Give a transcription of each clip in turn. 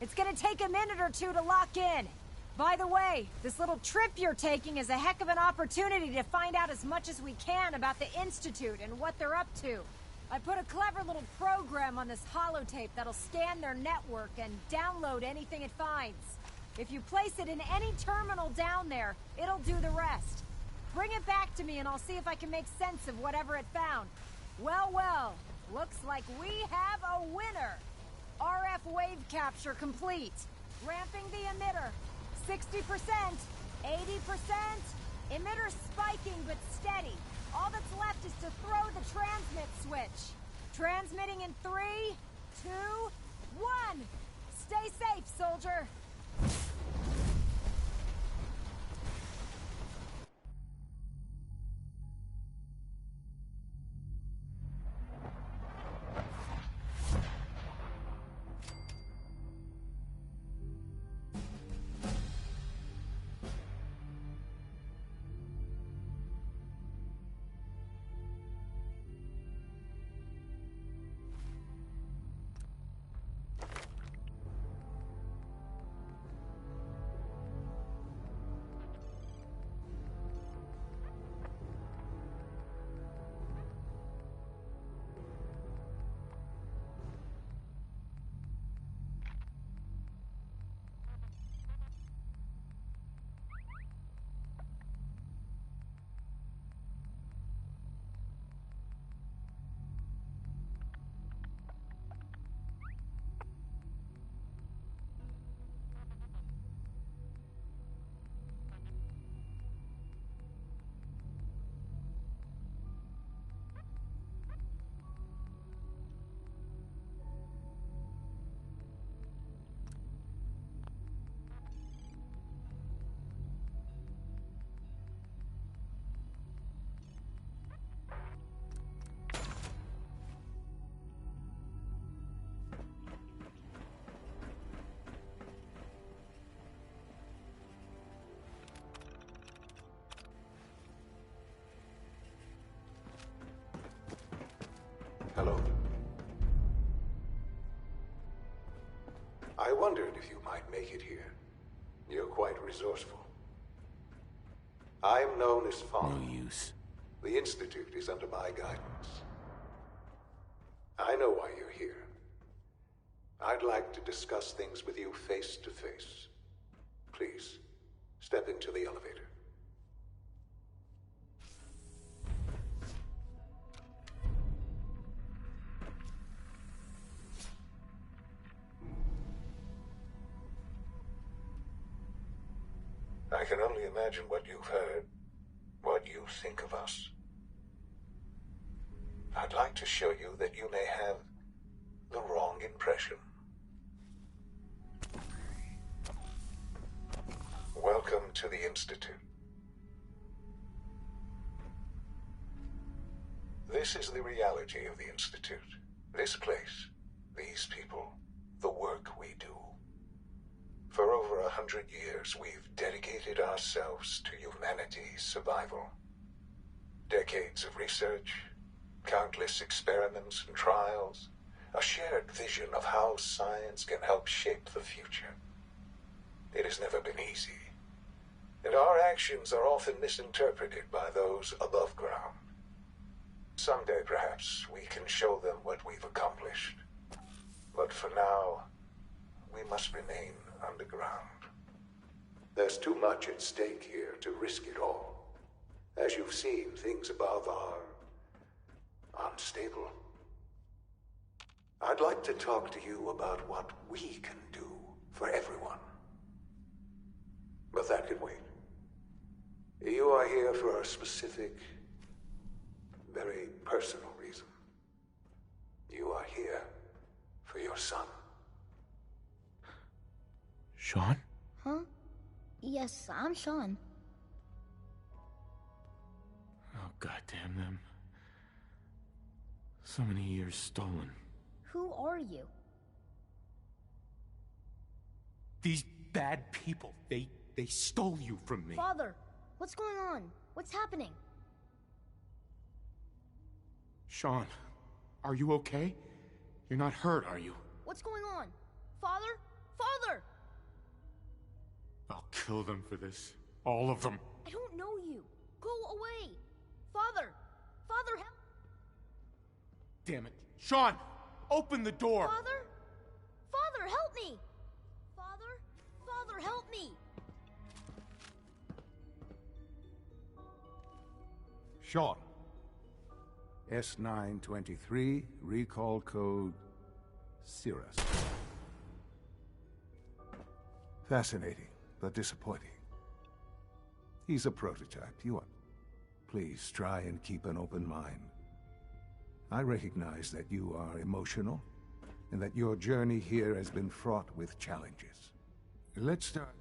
It's gonna take a minute or two to lock in. By the way, this little trip you're taking is a heck of an opportunity to find out as much as we can about the Institute and what they're up to. I put a clever little program on this holotape that'll scan their network and download anything it finds. If you place it in any terminal down there, it'll do the rest. Bring it back to me and I'll see if I can make sense of whatever it found. Well, well, looks like we have a winner. RF wave capture complete. Ramping the emitter. 60%, 80%. Emitter spiking but steady. All that's left is to throw the transmit switch. Transmitting in 3, 2, 1. Stay safe, soldier. Hello. I wondered if you might make it here. You're quite resourceful. I'm known as Fawn. No use. The Institute is under my guidance. I know why you're here. I'd like to discuss things with you face to face. Please, step into the elevator. I can only imagine what you've heard, what you think of us. I'd like to show you that you may have the wrong impression. Welcome to the Institute. This is the reality of the Institute. This place, these people, the work we do. For over 100 years, we've dedicated ourselves to humanity's survival. Decades of research, countless experiments and trials, a shared vision of how science can help shape the future. It has never been easy, and our actions are often misinterpreted by those above ground. Someday, perhaps, we can show them what we've accomplished. But for now, we must remain underground. There's too much at stake here to risk it all. As you've seen, things above are unstable. I'd like to talk to you about what we can do for everyone. But that can wait. You are here for a specific, very personal reason. You are here for your son. Sean? Huh? Yes, I'm Sean. Oh, goddamn them. So many years stolen. Who are you? These bad people, they stole you from me. Father, what's going on? What's happening? Sean, are you okay? You're not hurt, are you? What's going on? Father? Father! I'll kill them for this. All of them. I don't know you. Go away. Father! Father, help! Damn it. Sean! Open the door! Father? Father, help me! Father? Father, help me! Sean. S923, recall code Cirrus. Fascinating, but disappointing. He's a prototype. You are. Please try and keep an open mind. I recognize that you are emotional, and that your journey here has been fraught with challenges. Let's start.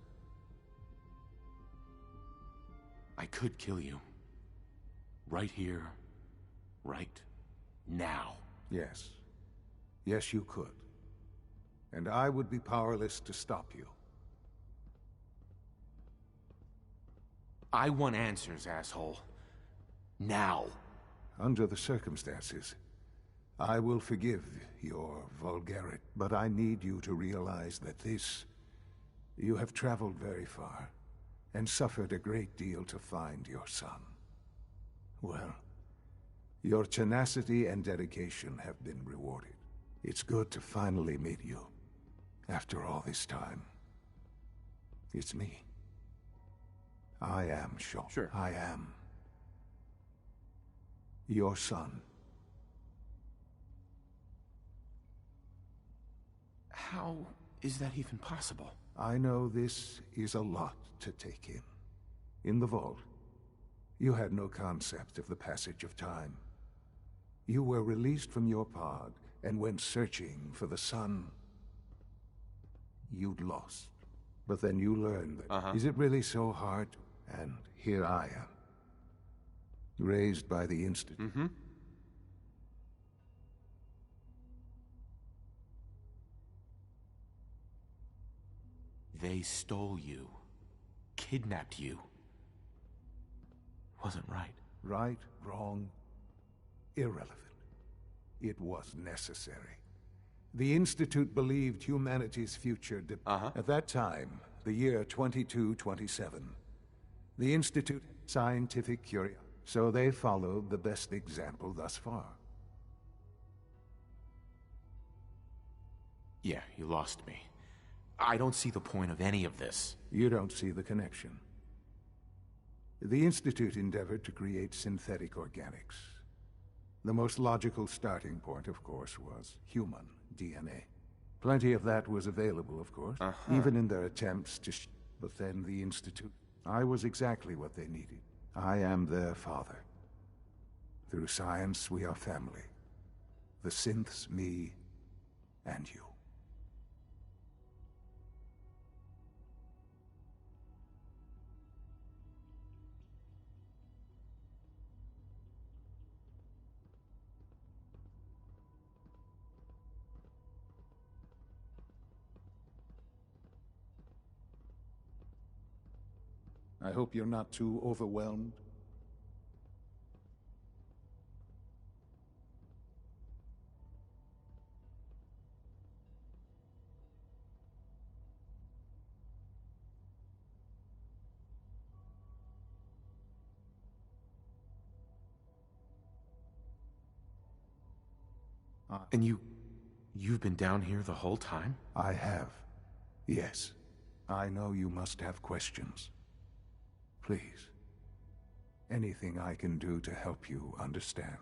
I could kill you. Right here. Right now. Yes. Yes, you could. And I would be powerless to stop you. I want answers, asshole. Now. Under the circumstances, I will forgive your vulgarity, but I need you to realize that you have traveled very far, and suffered a great deal to find your son. Well, your tenacity and dedication have been rewarded. It's good to finally meet you, after all this time. It's me. I am Sean. Sure. I am your son. How is that even possible? I know this is a lot to take in. In the vault, you had no concept of the passage of time. You were released from your pod and went searching for the sun you'd lost. But then you learned that, is it really so hard? And here I am, raised by the Institute. They stole you. Kidnapped you. Wasn't right. Right, wrong, irrelevant. It was necessary. The Institute believed humanity's future At that time, the year 2227, the Institute had scientific curiosity, so they followed the best example thus far. Yeah, you lost me. I don't see the point of any of this. You don't see the connection. The Institute endeavored to create synthetic organics. The most logical starting point, of course, was human DNA. Plenty of that was available, of course, even in their attempts to but then the Institute... I was exactly what they needed. I am their father. Through science, we are family. The synths, me, and you. I hope you're not too overwhelmed. And you've been down here the whole time? I have. Yes. I know you must have questions. Please. Anything I can do to help you understand.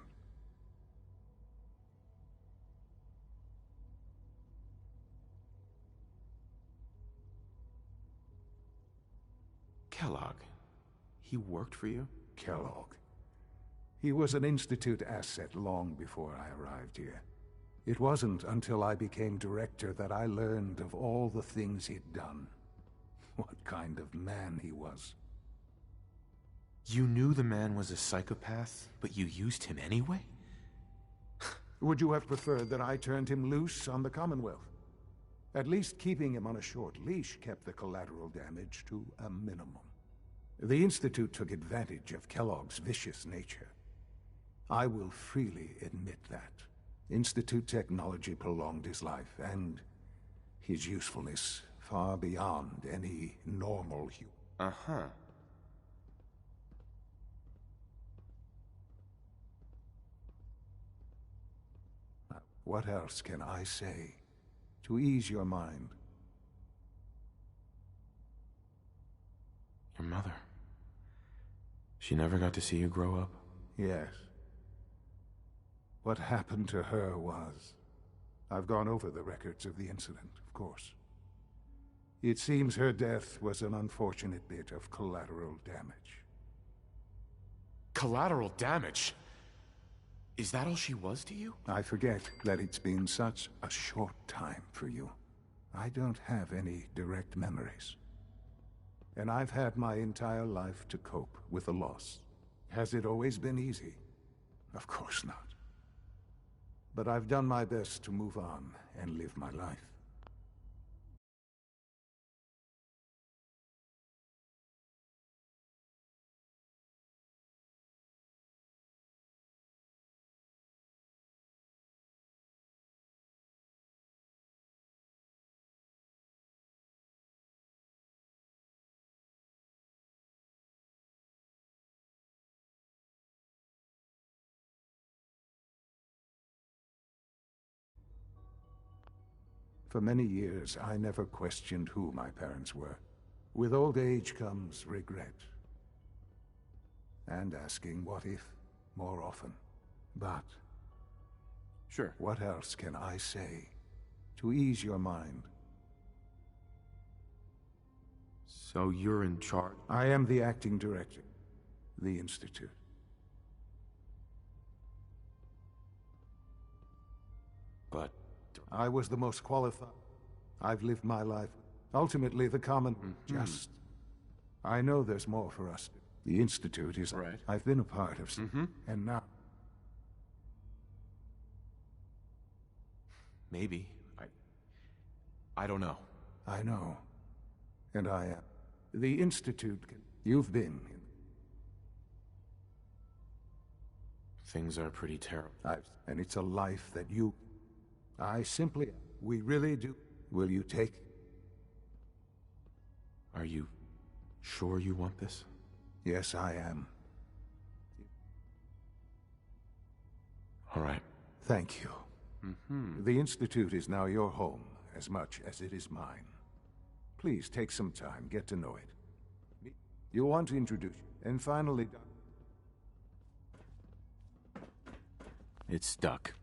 Kellogg. He worked for you? Kellogg. He was an Institute asset long before I arrived here. It wasn't until I became director that I learned of all the things he'd done. What kind of man he was. You knew the man was a psychopath, but you used him anyway? Would you have preferred that I turned him loose on the Commonwealth? At least keeping him on a short leash kept the collateral damage to a minimum. The Institute took advantage of Kellogg's vicious nature. I will freely admit that. Institute technology prolonged his life, and his usefulness far beyond any normal human. Uh-huh. What else can I say to ease your mind? Your mother. She never got to see you grow up? Yes. What happened to her was... I've gone over the records of the incident, of course. It seems her death was an unfortunate bit of collateral damage. Collateral damage? Is that all she was to you? I forget that it's been such a short time for you. I don't have any direct memories. And I've had my entire life to cope with the loss. Has it always been easy? Of course not. But I've done my best to move on and live my life. For many years, I never questioned who my parents were. With old age comes regret. And asking what if more often. But... Sure. what else can I say to ease your mind? So you're in charge? I am the acting director. The Institute. But... I was the most qualified. I've lived my life. Ultimately, the common... just... I know there's more for us. The Institute is... Right. I've been a part of... and now... Maybe. I don't know. I know. And I am. The Institute can... You've been... Things are pretty terrible. And it's a life that you... I simply... We really do... Will you take... Are you sure you want this? Yes, I am. All right. Thank you. The Institute is now your home, as much as it is mine. Please take some time, get to know it. You want to introduce you. And finally... It's stuck.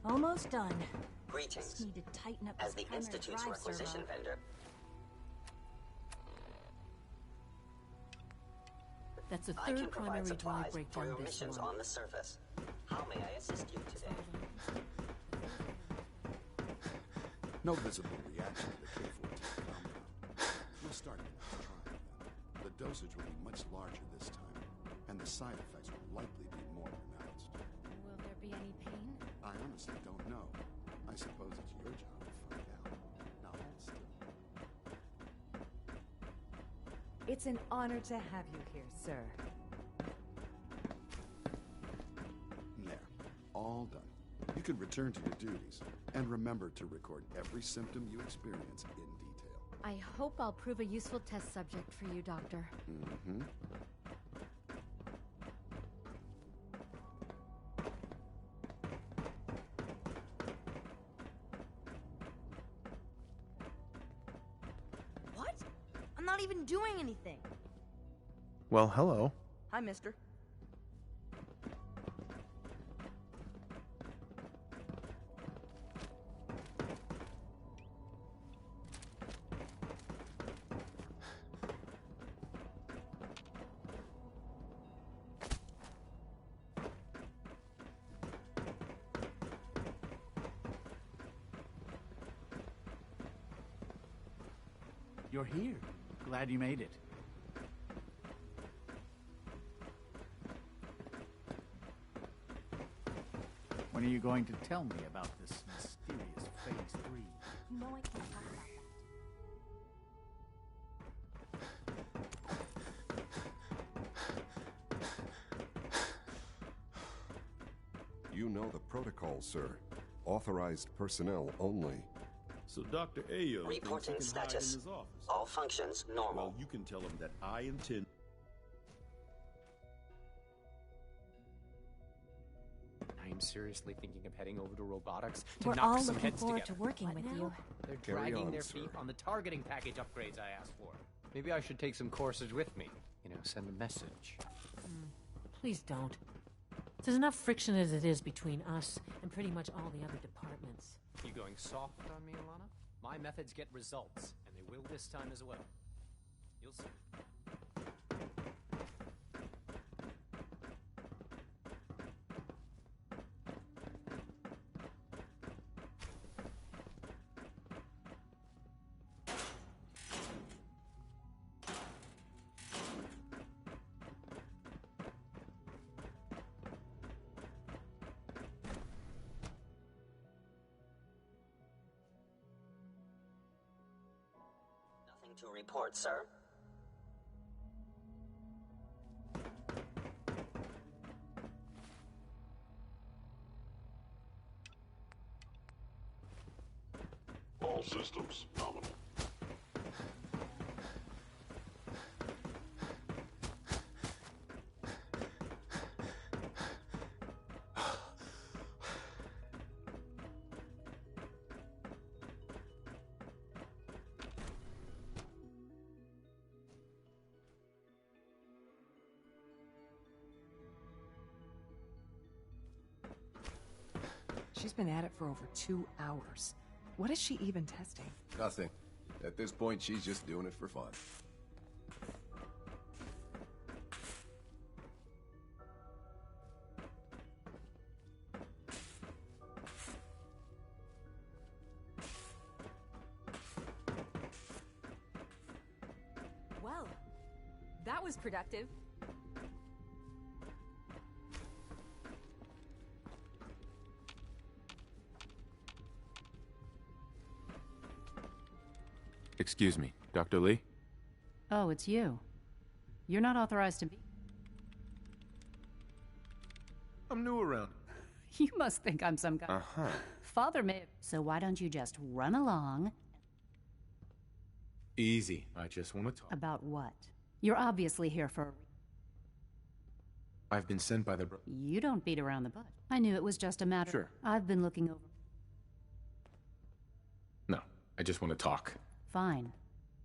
Almost done. Greetings. Just need to tighten up As this the primary Institute's drive requisition servo. vendor, That's a I can third provide primary drive supplies for breakdown your this missions month. on the surface. How may I assist you today? No visible reaction to the K-14 compound. We'll start trying them. The dosage will be much larger this time, and the side effects will likely be more pronounced. Will there be any pain? I honestly don't know. I suppose it's your job to find out. Now hold still. It's an honor to have you here, sir. There. All done. You can return to your duties, and remember to record every symptom you experience in detail. I hope I'll prove a useful test subject for you, Doctor. Mm-hmm. What? I'm not even doing anything. Well, hello. Hi, mister. you're here. Glad you made it. When are you going to tell me about this mysterious Phase 3? You know I can't talk about that. You know the protocol, sir. Authorized personnel only. So Dr. Ayo Reporting thinks he can hide status. in his office. All functions normal. Well, you can tell him that I intend... I'm seriously thinking of heading over to robotics to We're knock all some looking heads forward together. to working with you. They're Carry dragging on, their sir. feet on the targeting package upgrades I asked for. Maybe I should take some courses with me. You know, send a message. Please don't. There's enough friction as it is between us and pretty much all the other departments. You going soft on me, Alana? My methods get results, and they will this time as well. You'll see. Nothing to report, sir. All systems nominal. She's been at it for over 2 hours. What is she even testing? Nothing. At this point, she's just doing it for fun. Well, that was productive. Excuse me, Dr. Lee? Oh, it's you. You're not authorized to be... I'm new around. You must think I'm some guy. Uh-huh. Father may... So why don't you just run along? Easy. I just want to talk. About what? You're obviously here for... I've been sent by the... You don't beat around the bush. I knew it was just a matter... Sure. I've been looking over... No, I just want to talk. Fine.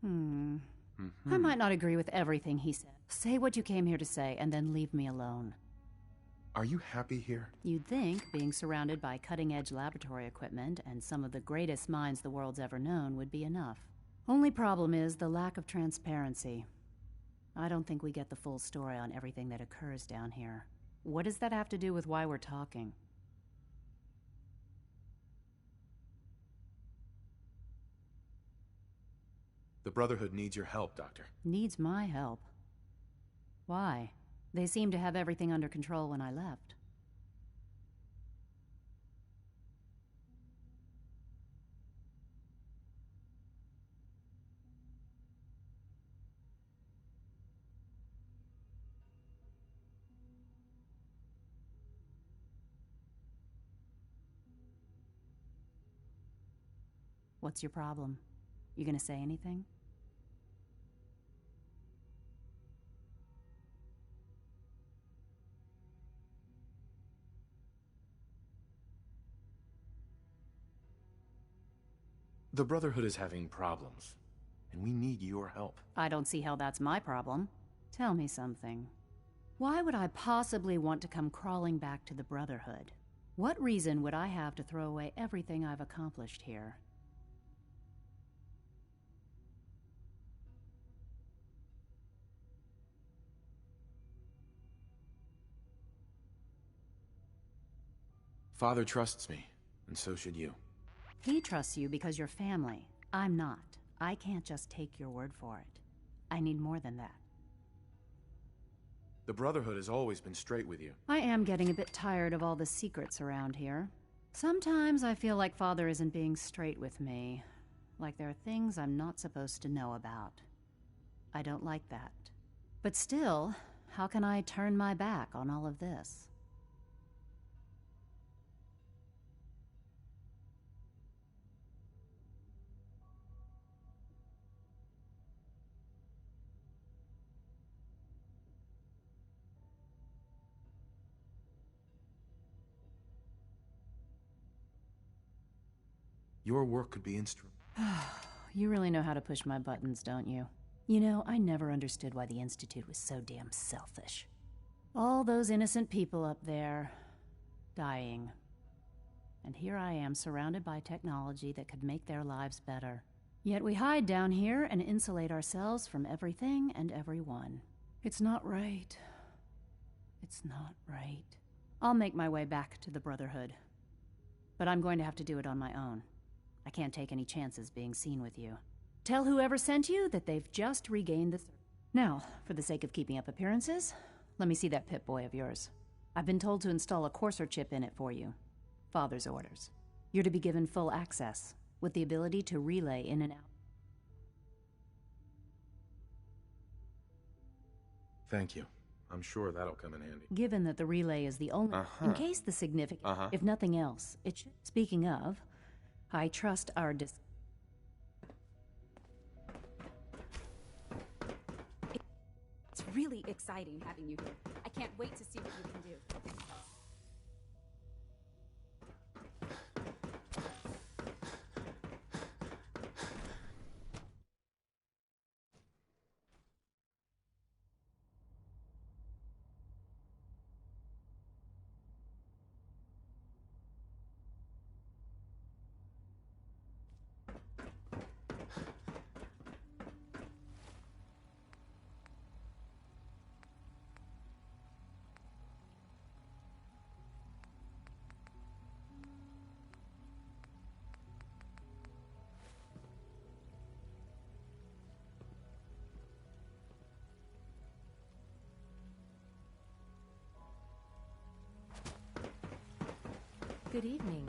I might not agree with everything he said. Say what you came here to say, and then leave me alone. Are you happy here? You'd think being surrounded by cutting-edge laboratory equipment and some of the greatest minds the world's ever known would be enough. Only problem is the lack of transparency. I don't think we get the full story on everything that occurs down here. What does that have to do with why we're talking? The Brotherhood needs your help, Doctor. Needs my help. Why? They seemed to have everything under control when I left. What's your problem? You gonna say anything? The Brotherhood is having problems, and we need your help. I don't see how that's my problem. Tell me something. Why would I possibly want to come crawling back to the Brotherhood? What reason would I have to throw away everything I've accomplished here? Father trusts me, and so should you. He trusts you because you're family. I'm not. I can't just take your word for it. I need more than that. The Brotherhood has always been straight with you. I am getting a bit tired of all the secrets around here. Sometimes I feel like Father isn't being straight with me. Like there are things I'm not supposed to know about. I don't like that. But still, how can I turn my back on all of this? Your work could be You really know how to push my buttons, don't you? You know, I never understood why the Institute was so damn selfish. All those innocent people up there, dying. And here I am, surrounded by technology that could make their lives better. Yet we hide down here and insulate ourselves from everything and everyone. It's not right. It's not right. I'll make my way back to the Brotherhood. But I'm going to have to do it on my own. I can't take any chances being seen with you. Tell whoever sent you that they've just regained the... Now, for the sake of keeping up appearances, let me see that Pip-Boy of yours. I've been told to install a courser chip in it for you. Father's orders. You're to be given full access, with the ability to relay in and out. Thank you. I'm sure that'll come in handy. Given that the relay is the only... In case the significant... If nothing else, it should... Speaking of, I trust our It's really exciting having you here. I can't wait to see what you can do. Good evening.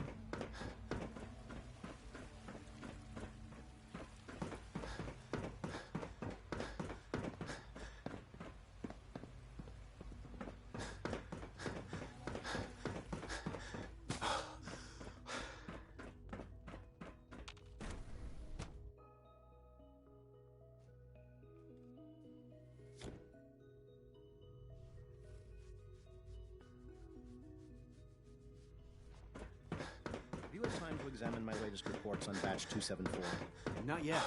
You have time to examine my latest reports on batch 274. Not yet.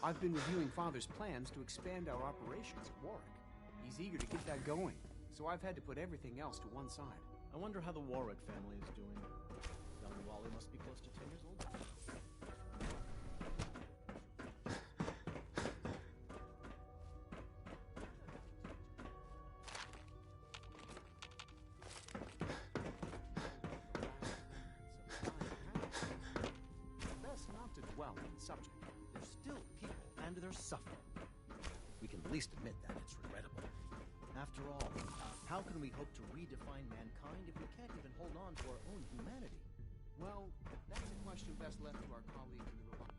I've been reviewing Father's plans to expand our operations at Warwick. He's eager to get that going, so I've had to put everything else to one side. I wonder how the Warwick family is doing. Young Wally must be close to 10 years old. Subject. They're still people, and they're suffering. We can at least admit that it's regrettable. After all, how can we hope to redefine mankind if we can't even hold on to our own humanity? Well, that's a question best left to our colleagues in the robot.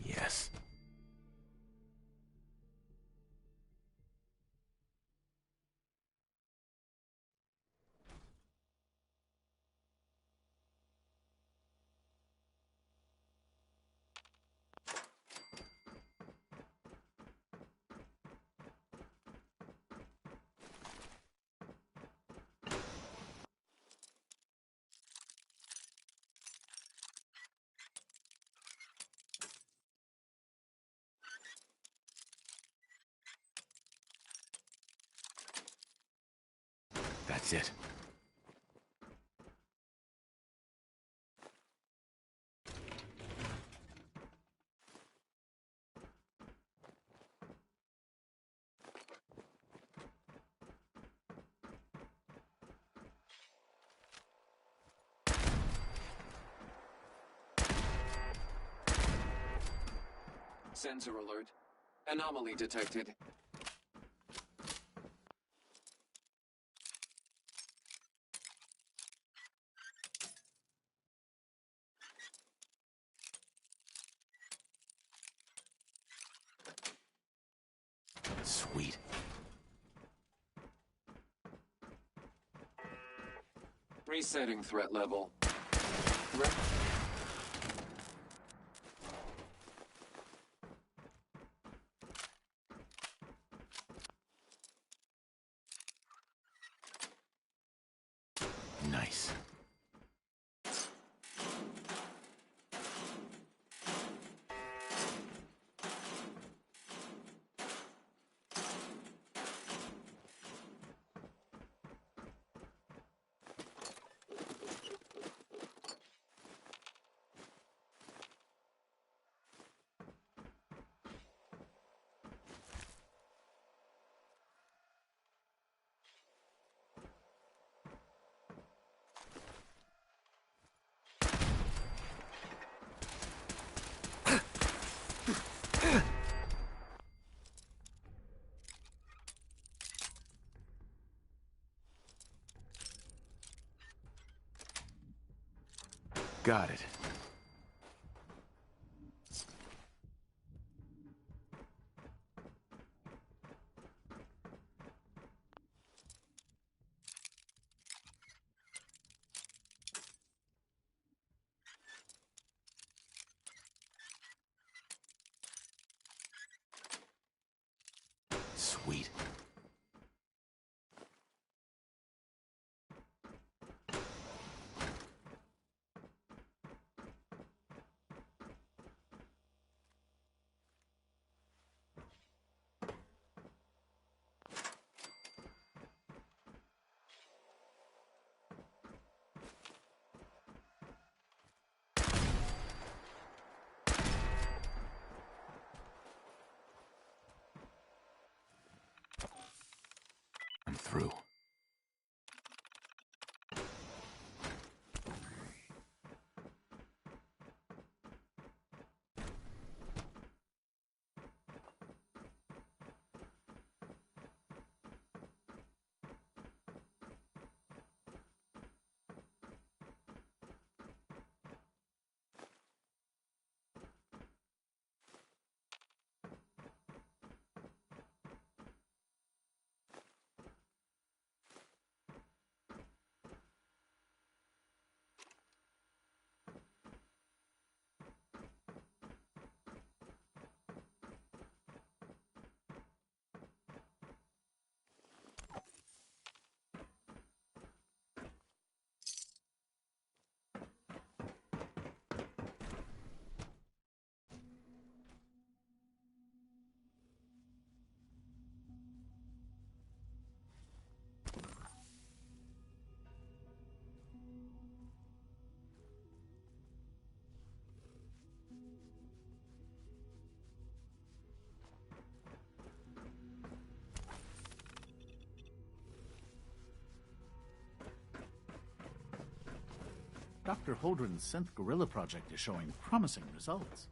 Yes. That's it. Sensor alert. Anomaly detected. Sweet. Resetting threat level. Nice. Got it. Sweet. I'm through. Dr. Holdren's synth gorilla project is showing promising results.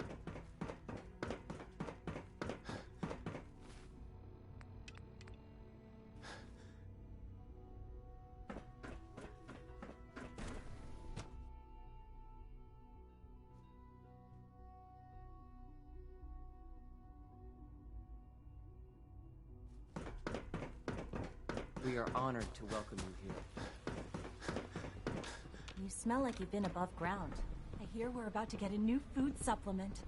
We are honored to welcome you here. You smell like you've been above ground. I hear we're about to get a new food supplement.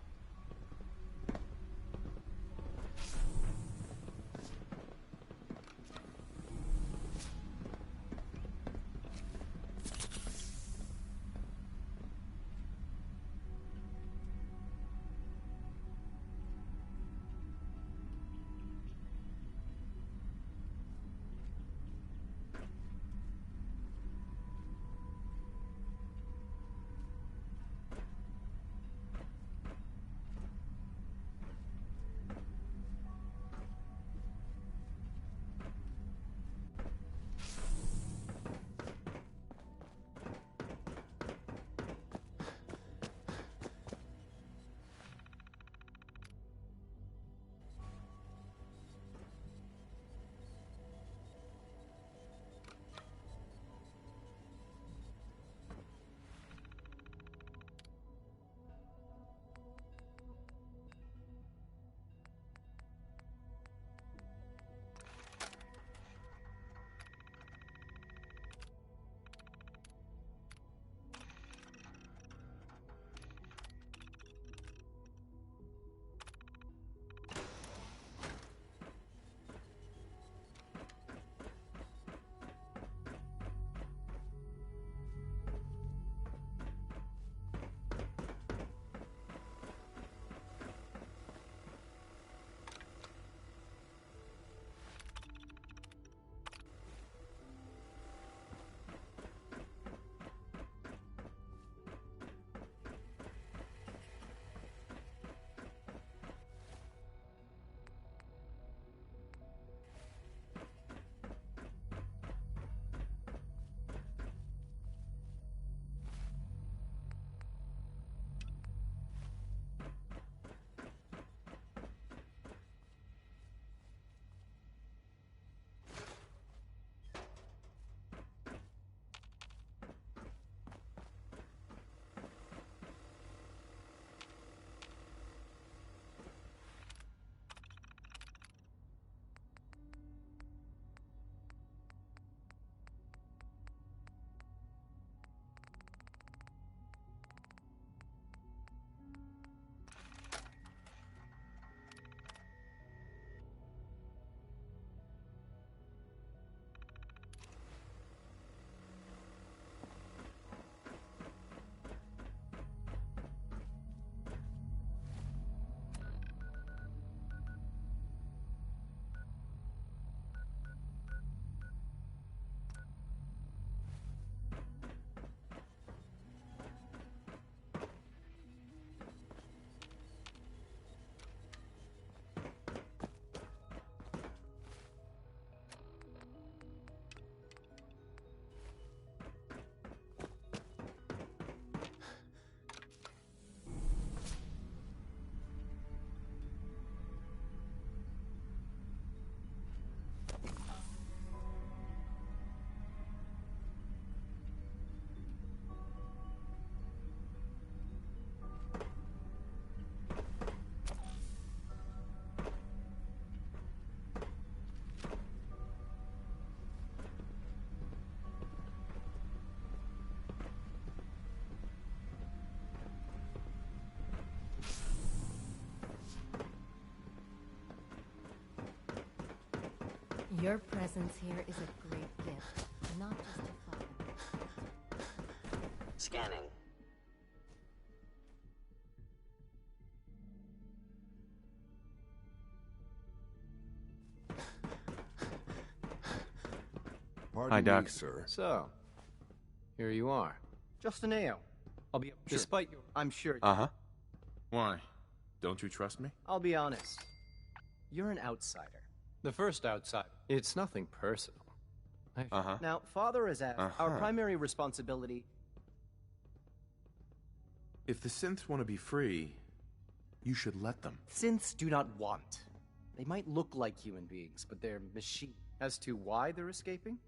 Your presence here is a great gift, not just to father. Scanning. Pardon Doc. me, sir. So, here you are. Just an AO. I'll be... Sure. Despite your... I'm sure... Uh-huh. Why? Don't you trust me? I'll be honest. You're an outsider. The first outsider. It's nothing personal. Uh-huh. Now, Father has asked, our primary responsibility... If the synths want to be free, you should let them. Synths do not want. They might look like human beings, but they're machine. As to why they're escaping?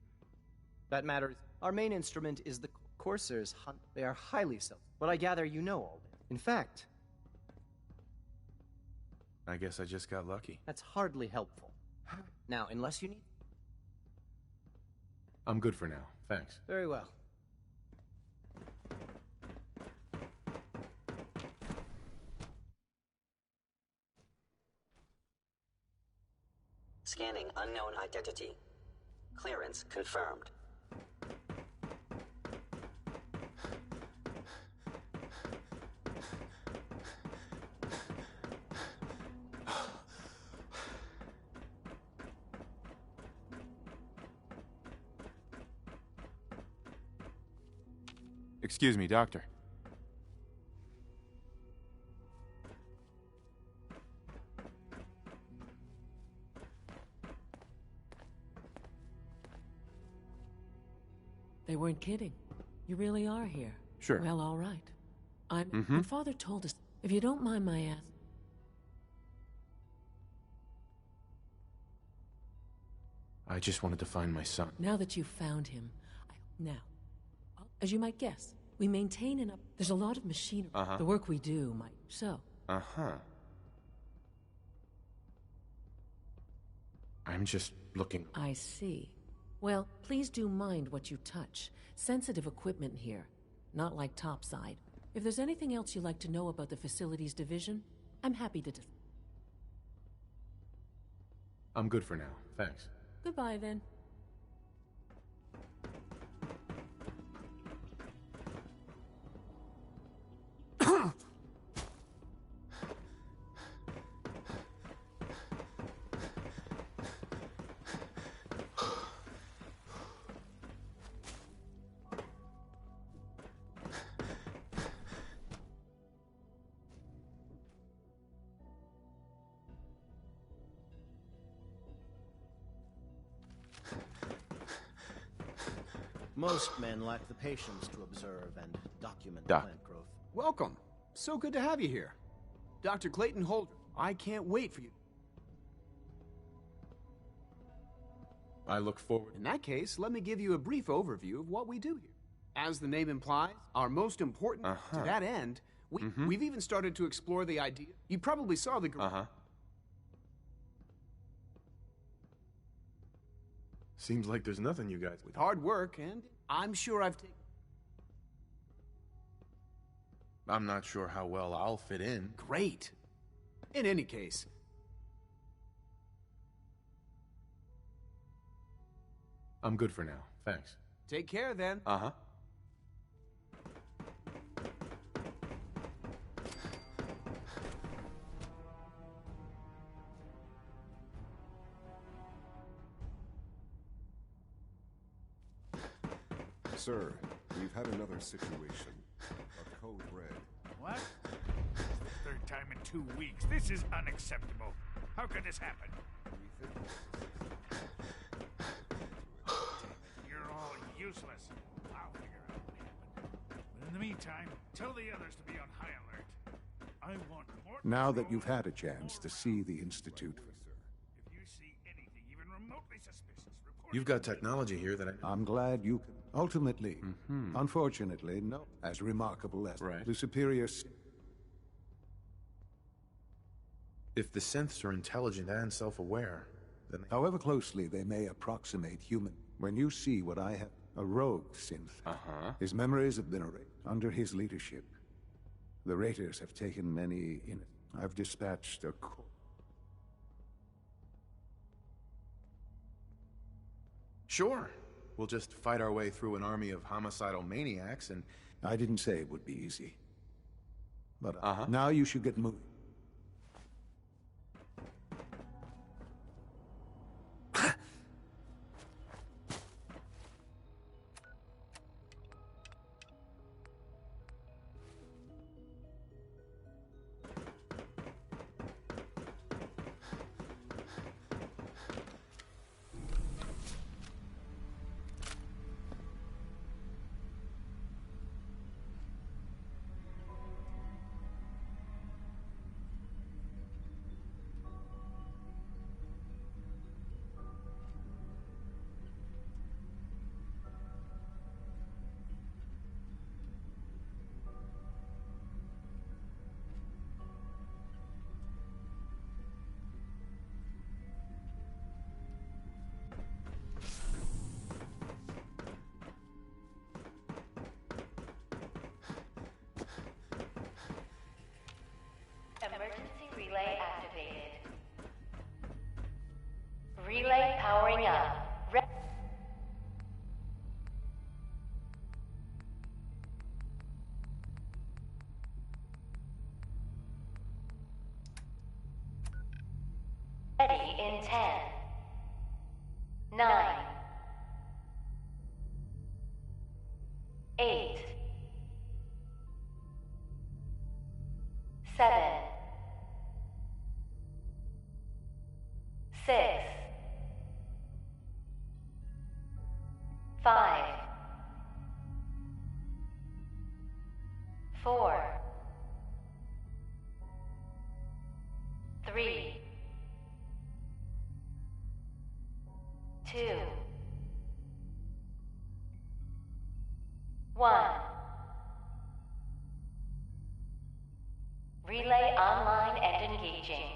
That matters. Our main instrument is the Corsairs hunt. They are highly self. But I gather you know all that. In fact... I guess I just got lucky. That's hardly helpful. Now, unless you need... I'm good for now. Thanks. Very well. Scanning unknown identity. Clearance confirmed. Excuse me, Doctor. They weren't kidding. You really are here. Sure. Well, all right. My father told us, if you don't mind my ass... I just wanted to find my son. Now that you've found him, now, as you might guess, we maintain an there's a lot of machinery. The work we do might... So... I'm just looking... I see. Well, please do mind what you touch. Sensitive equipment here. Not like topside. If there's anything else you'd like to know about the facilities division, I'm happy to... I'm good for now. Thanks. Goodbye, then. Most men lack the patience to observe and document Doc. plant growth. Welcome. So good to have you here. Dr. Clayton Holder, I can't wait for you. I look forward... In that case, let me give you a brief overview of what we do here. As the name implies, our most important... To that end, we've even started to explore the idea... You probably saw the... Seems like there's nothing you guys... With hard work, and I'm sure I've taken... I'm not sure how well I'll fit in. Great. In any case... I'm good for now. Thanks. Take care, then. Sir, we've had another situation. A code red. What? It's the third time in 2 weeks. This is unacceptable. How could this happen? You're all useless. I'll figure out what happened. But in the meantime, tell the others to be on high alert. I want more... Now that you've had a chance to see the Institute... If you see anything even remotely suspicious, report... You've got technology here that I'm glad you can... Ultimately, unfortunately, no. As remarkable as the superior... If the synths are intelligent and self-aware, then... However closely they may approximate human, when you see what I have... A rogue synth. His memories have been erased under his leadership. The Raiders have taken many in... I've dispatched a... Sure. We'll just fight our way through an army of homicidal maniacs and... I didn't say it would be easy. But now you should get moving. Emergency relay activated. Relay powering up. Ready in 10, 9, 8, 7, 6, 5, 4, 3, 2, 1. Relay online and engaging.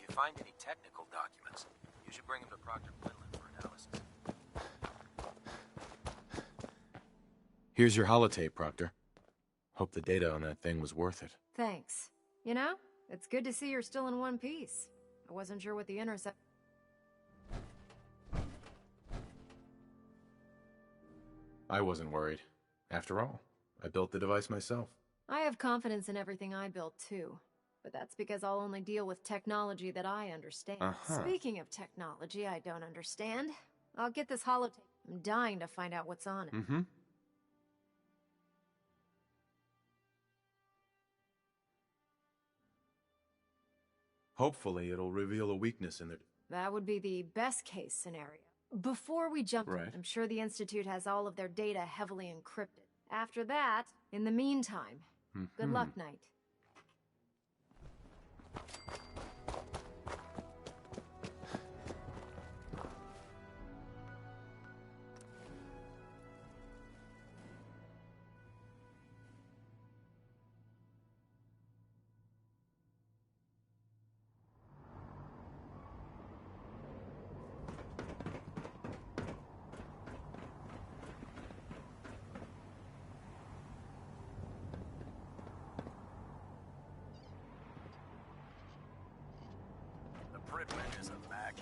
Find any technical documents, you should bring them to Proctor Quinlan for analysis. Here's your holotape, Proctor. Hope the data on that thing was worth it. Thanks. You know, it's good to see you're still in one piece. I wasn't sure what the intercept... I wasn't worried. After all, I built the device myself. I have confidence in everything I built, too. But that's because I'll only deal with technology that I understand. Speaking of technology I don't understand, I'll get this holotape. I'm dying to find out what's on it. Hopefully it'll reveal a weakness in the... That would be the best case scenario. Before we jump in, I'm sure the Institute has all of their data heavily encrypted. After that, in the meantime, good luck, Knight. Pridwin is a Mac.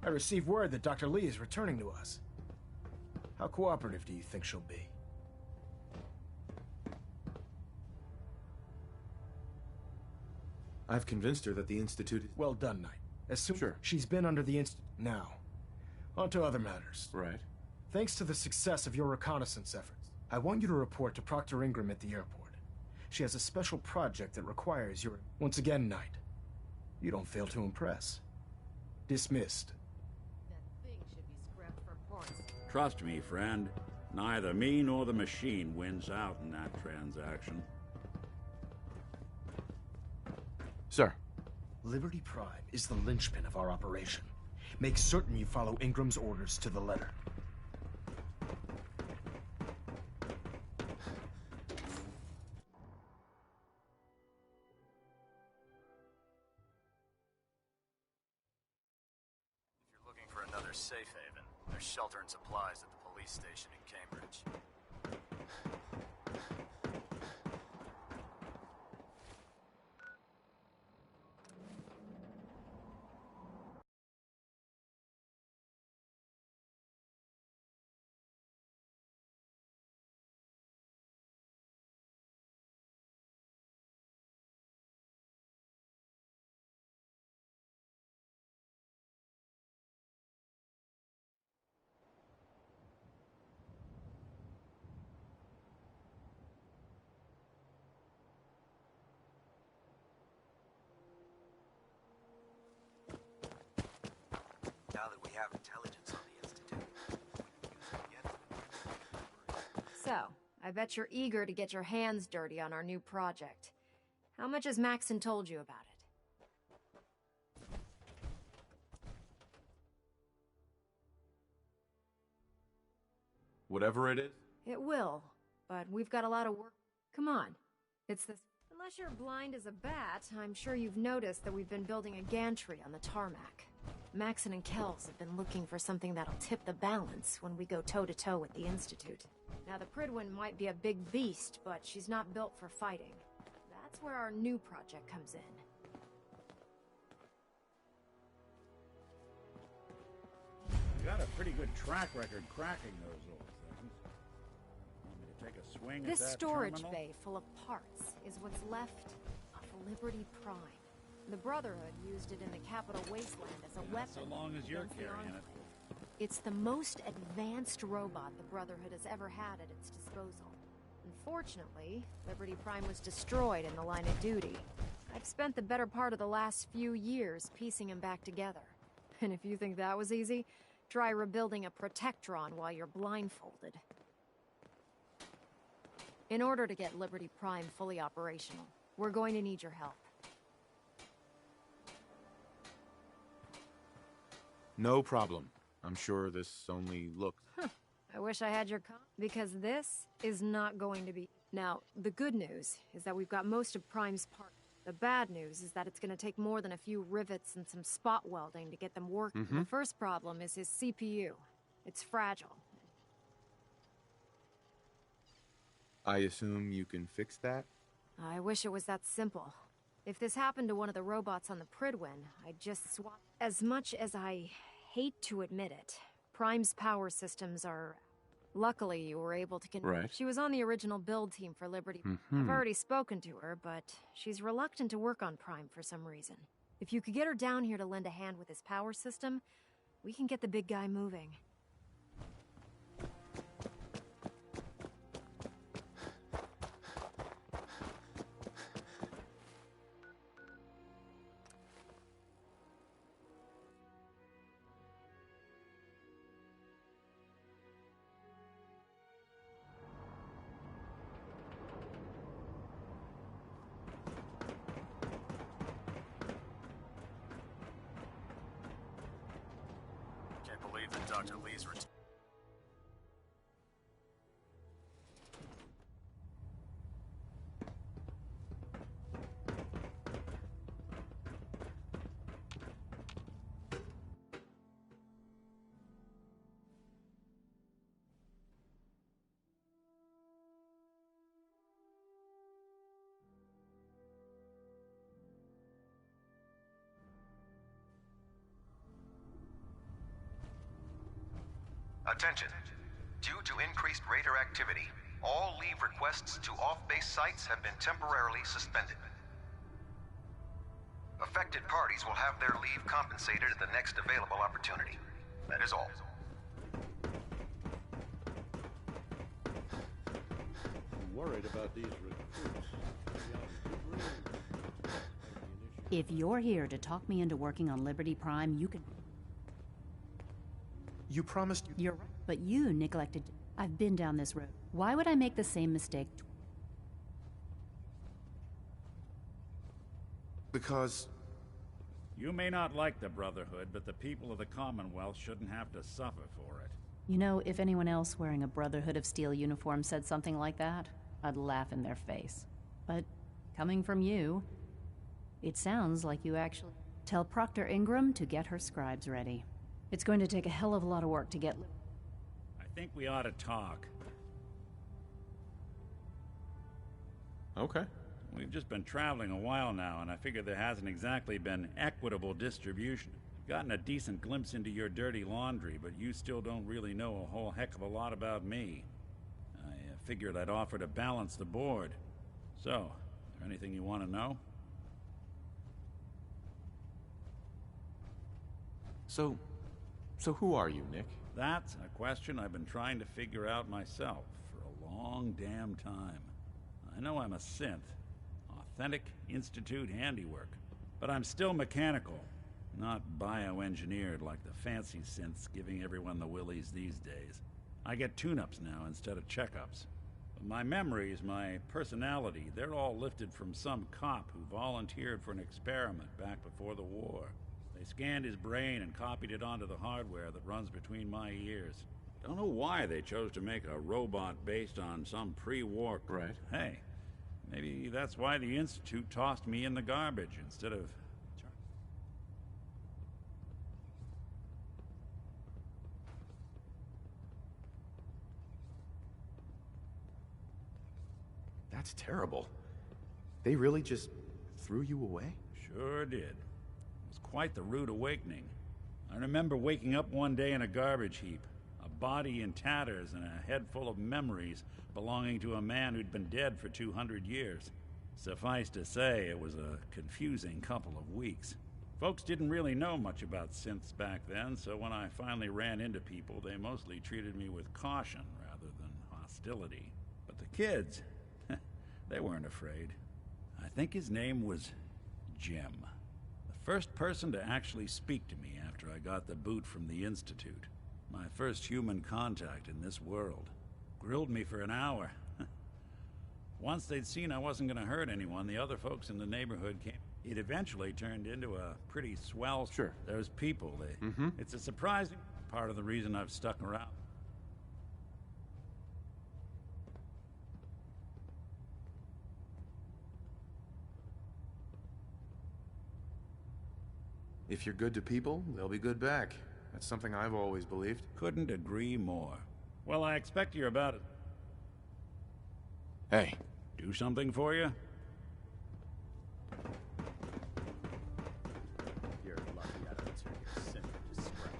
I received word that Dr. Lee is returning to us. How cooperative do you think she'll be? I've convinced her that the Institute is... Well done, Knight. As soon Sure. She's been under the Institute. Now, on to other matters. Right. Thanks to the success of your reconnaissance efforts, I want you to report to Proctor Ingram at the airport. She has a special project that requires your... Once again, Knight, you don't fail to impress. Dismissed. That thing should be scrapped for parts. Trust me, friend. Neither me nor the machine wins out in that transaction. Sir. Liberty Prime is the linchpin of our operation. Make certain you follow Ingram's orders to the letter. If you're looking for another safe haven, there's shelter and supplies at the police station in Cambridge. Now that we have intelligence on the Institute, we can use it again. So, I bet you're eager to get your hands dirty on our new project. How much has Maxon told you about it? Whatever it is? It will, but we've got a lot of work. Come on. It's this... Unless you're blind as a bat, I'm sure you've noticed that we've been building a gantry on the tarmac. Maxon and Kells have been looking for something that'll tip the balance when we go toe-to-toe with the Institute. Now, the Pridwin might be a big beast, but she's not built for fighting. That's where our new project comes in. You got a pretty good track record cracking those old things. Want me to take a swing at This that storage terminal? bay full of parts is what's left of Liberty Prime. The Brotherhood used it in the Capital Wasteland as a weapon. So long as you're against the carrying it. Enclave. It's the most advanced robot the Brotherhood has ever had at its disposal. Unfortunately, Liberty Prime was destroyed in the line of duty. I've spent the better part of the last few years piecing him back together. And if you think that was easy, try rebuilding a Protectron while you're blindfolded. In order to get Liberty Prime fully operational, we're going to need your help. No problem. I'm sure this only looks... I wish I had your because this is not going to be... Now, the good news is that we've got most of Prime's parts. The bad news is that it's going to take more than a few rivets and some spot welding to get them working. The first problem is his CPU. It's fragile. I assume you can fix that? I wish it was that simple. If this happened to one of the robots on the Pridwin, I'd just swap... As much as I hate to admit it, Prime's power systems are... Luckily, you were able to... Right. She was on the original build team for Liberty. I've already spoken to her, but she's reluctant to work on Prime for some reason. If you could get her down here to lend a hand with his power system, we can get the big guy moving. Can't believe that Dr. Lee's Attention. Due to increased raider activity, all leave requests to off-base sites have been temporarily suspended. Affected parties will have their leave compensated at the next available opportunity. That is all. I'm worried about these recruits. If you're here to talk me into working on Liberty Prime, you could... You promised... You're right. But you neglected... I've been down this road. Why would I make the same mistake? Because... You may not like the Brotherhood, but the people of the Commonwealth shouldn't have to suffer for it. You know, if anyone else wearing a Brotherhood of Steel uniform said something like that, I'd laugh in their face. But coming from you, it sounds like you actually... Tell Proctor Ingram to get her scribes ready. It's going to take a hell of a lot of work to get... I think we ought to talk. Okay. We've just been traveling a while now, and I figure there hasn't exactly been equitable distribution. I've gotten a decent glimpse into your dirty laundry, but you still don't really know a whole heck of a lot about me. I figured I'd offer to balance the board. So, is there anything you want to know? So who are you, Nick? That's a question I've been trying to figure out myself for a long damn time. I know I'm a synth. Authentic Institute handiwork. But I'm still mechanical, not bioengineered like the fancy synths giving everyone the willies these days. I get tune-ups now instead of checkups. But my memories, my personality, they're all lifted from some cop who volunteered for an experiment back before the war. They scanned his brain and copied it onto the hardware that runs between my ears. Don't know why they chose to make a robot based on some pre-war... Right. Hey, maybe that's why the Institute tossed me in the garbage instead of... That's terrible. They really just threw you away? Sure did. It was quite the rude awakening. I remember waking up one day in a garbage heap, a body in tatters and a head full of memories belonging to a man who'd been dead for 200 years. Suffice to say, it was a confusing couple of weeks. Folks didn't really know much about synths back then, so when I finally ran into people, they mostly treated me with caution rather than hostility. But the kids, they weren't afraid. I think his name was Jim. The first person to actually speak to me after I got the boot from the Institute. My first human contact in this world. Grilled me for an hour. Once they'd seen I wasn't going to hurt anyone, the other folks in the neighborhood came. It eventually turned into a pretty swell... Sure. Those people, It's a surprising part of the reason I've stuck around. If you're good to people, they'll be good back. That's something I've always believed. Couldn't agree more. Well, I expect you're about it. Hey. Do something for you? You're lucky I don't turn your center to scrap.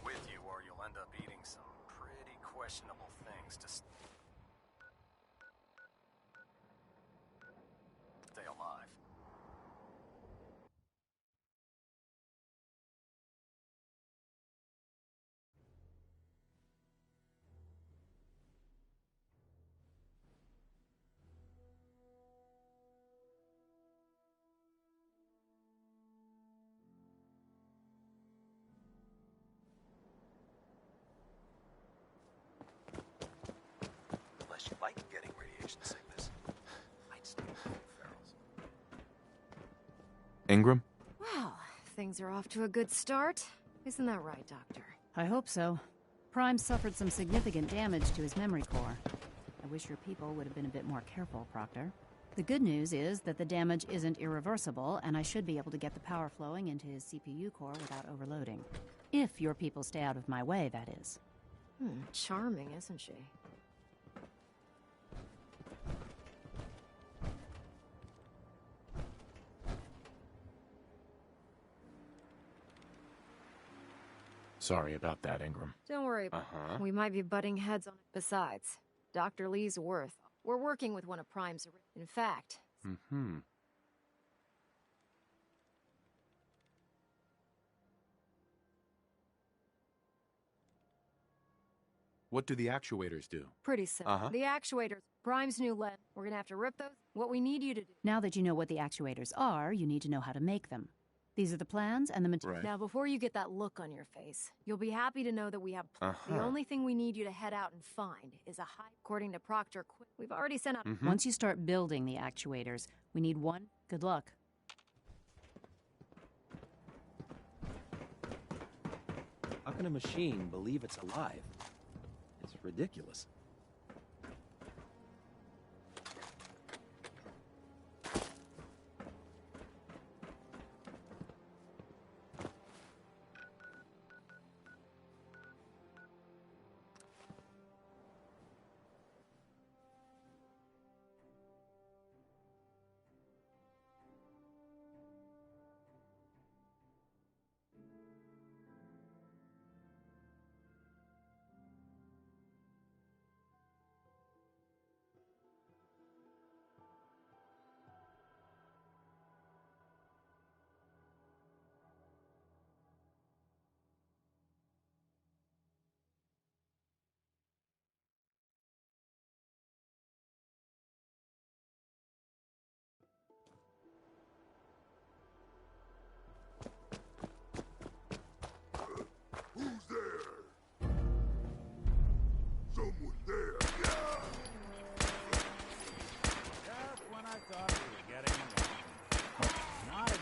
With you, or you'll end up eating some pretty questionable things to stay alive. Unless you like getting radiation sickness, I'd stay with you, Ferals. Ingram? Well, things are off to a good start. Isn't that right, Doctor? I hope so. Prime suffered some significant damage to his memory core. I wish your people would have been a bit more careful, Proctor. The good news is that the damage isn't irreversible, and I should be able to get the power flowing into his CPU core without overloading. If your people stay out of my way, that is. Charming, isn't she? Sorry about that, Ingram. Don't worry about it. We might be butting heads on it. Besides, Dr. Lee's worth. We're working with one of Prime's... In fact... What do the actuators do? Pretty simple. The actuators, Prime's new lens. We're gonna have to rip those. What we need you to do... Now that you know what the actuators are, you need to know how to make them. These are the plans and the materials. Now, before you get that look on your face, you'll be happy to know that we have plans. The only thing we need you to head out and find is a high... According to Proctor, we've already sent out... Once you start building the actuators, we need one. Good luck. How can a machine believe it's alive? It's ridiculous.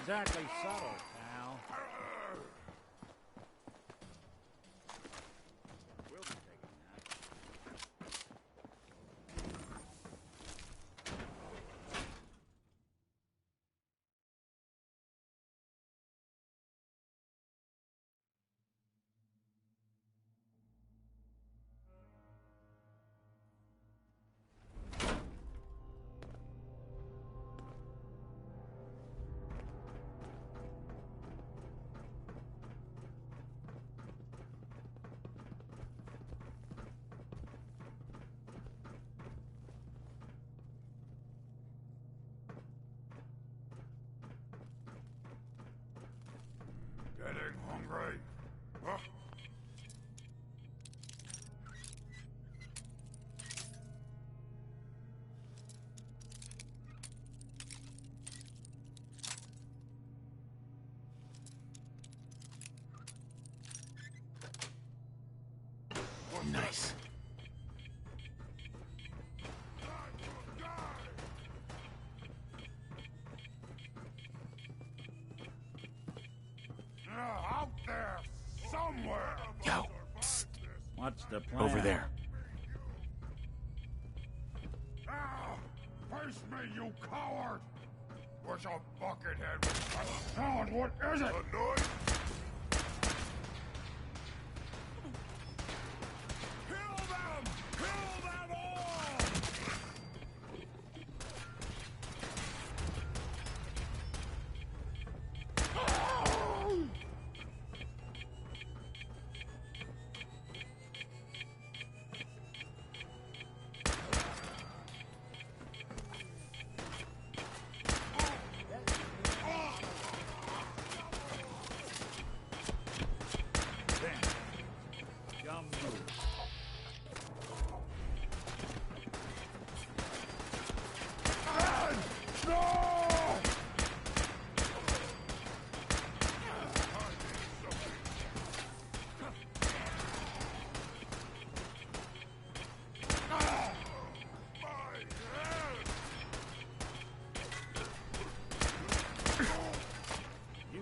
Exactly subtle, pal. We'll be taking that. Getting hungry. Huh? Nice. Out there somewhere. Yo, psst. What's the plan? Over there. Face me, you coward! Where's a buckethead with a sound? What is it? A noise? Kill them! Kill them all!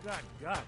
Got guts.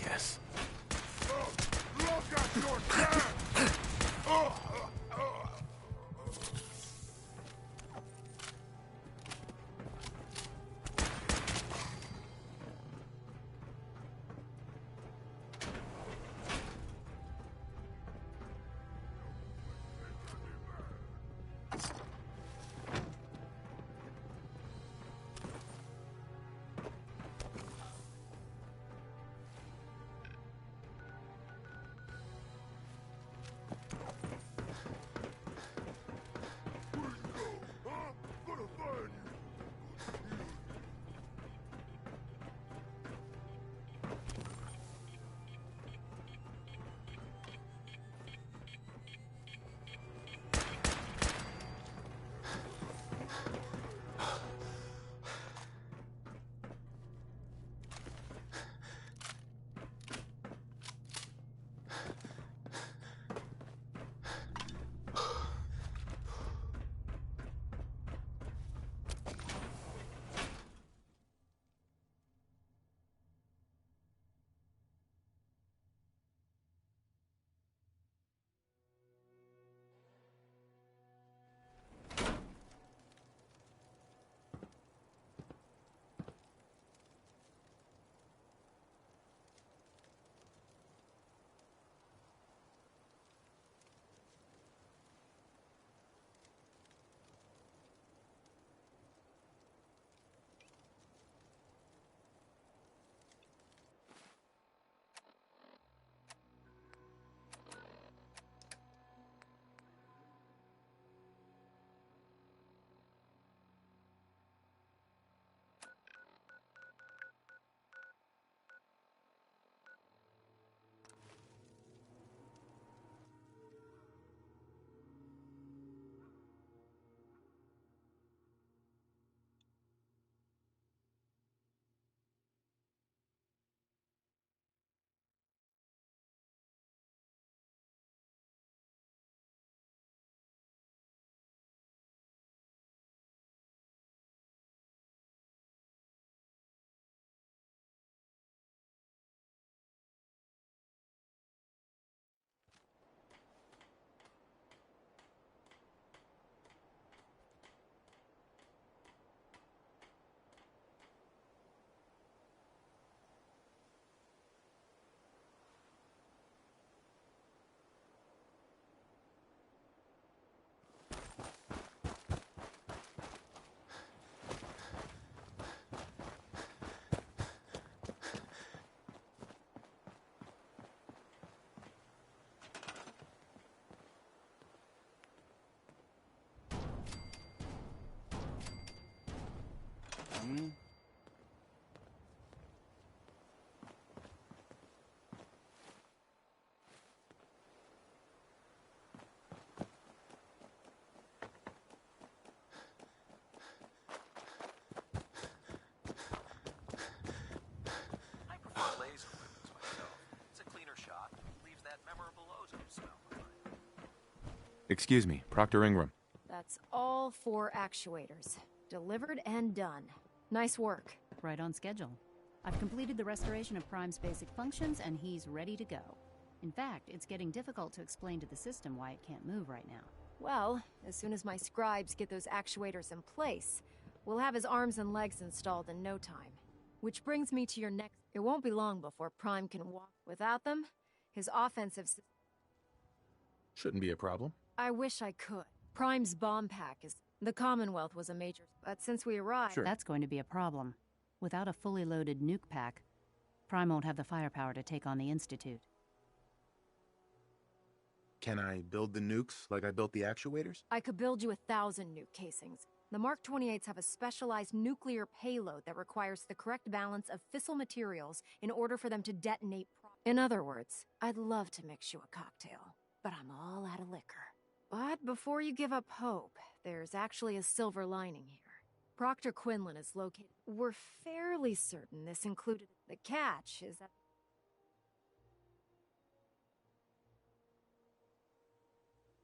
guess. Look at your dad! Excuse me, Proctor Ingram. That's all 4 actuators. Delivered and done. Nice work. Right on schedule. I've completed the restoration of Prime's basic functions, and he's ready to go. In fact, it's getting difficult to explain to the system why it can't move right now. Well, as soon as my scribes get those actuators in place, we'll have his arms and legs installed in no time. Which brings me to your next... It won't be long before Prime can walk. Without them, his offensive... Shouldn't be a problem. I wish I could. Prime's bomb pack is... The Commonwealth was a major... But since we arrived... Sure. That's going to be a problem. Without a fully loaded nuke pack, Prime won't have the firepower to take on the Institute. Can I build the nukes like I built the actuators? I could build you 1,000 nuke casings. The Mark 28s have a specialized nuclear payload that requires the correct balance of fissile materials in order for them to detonate. In other words, I'd love to mix you a cocktail, but I'm all out of liquor. But before you give up hope, there's actually a silver lining here. Proctor Quinlan is located. We're fairly certain this included. The catch is that...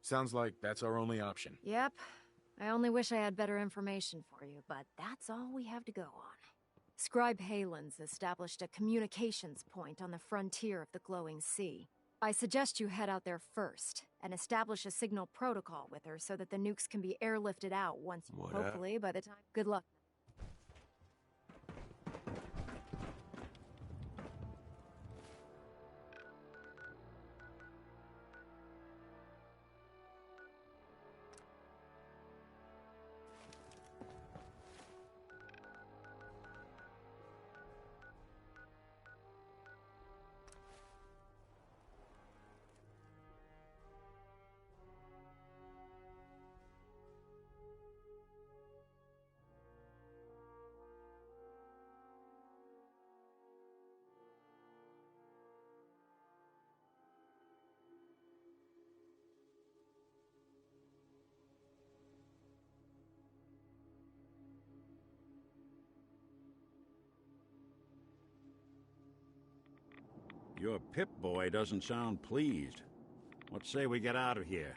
Sounds like that's our only option. Yep. I only wish I had better information for you, but that's all we have to go on. Scribe Halen's established a communications point on the frontier of the glowing sea. I suggest you head out there first, and establish a signal protocol with her so that the nukes can be airlifted out once, hopefully by the time... Good luck. Your Pip-Boy doesn't sound pleased. What say we get out of here?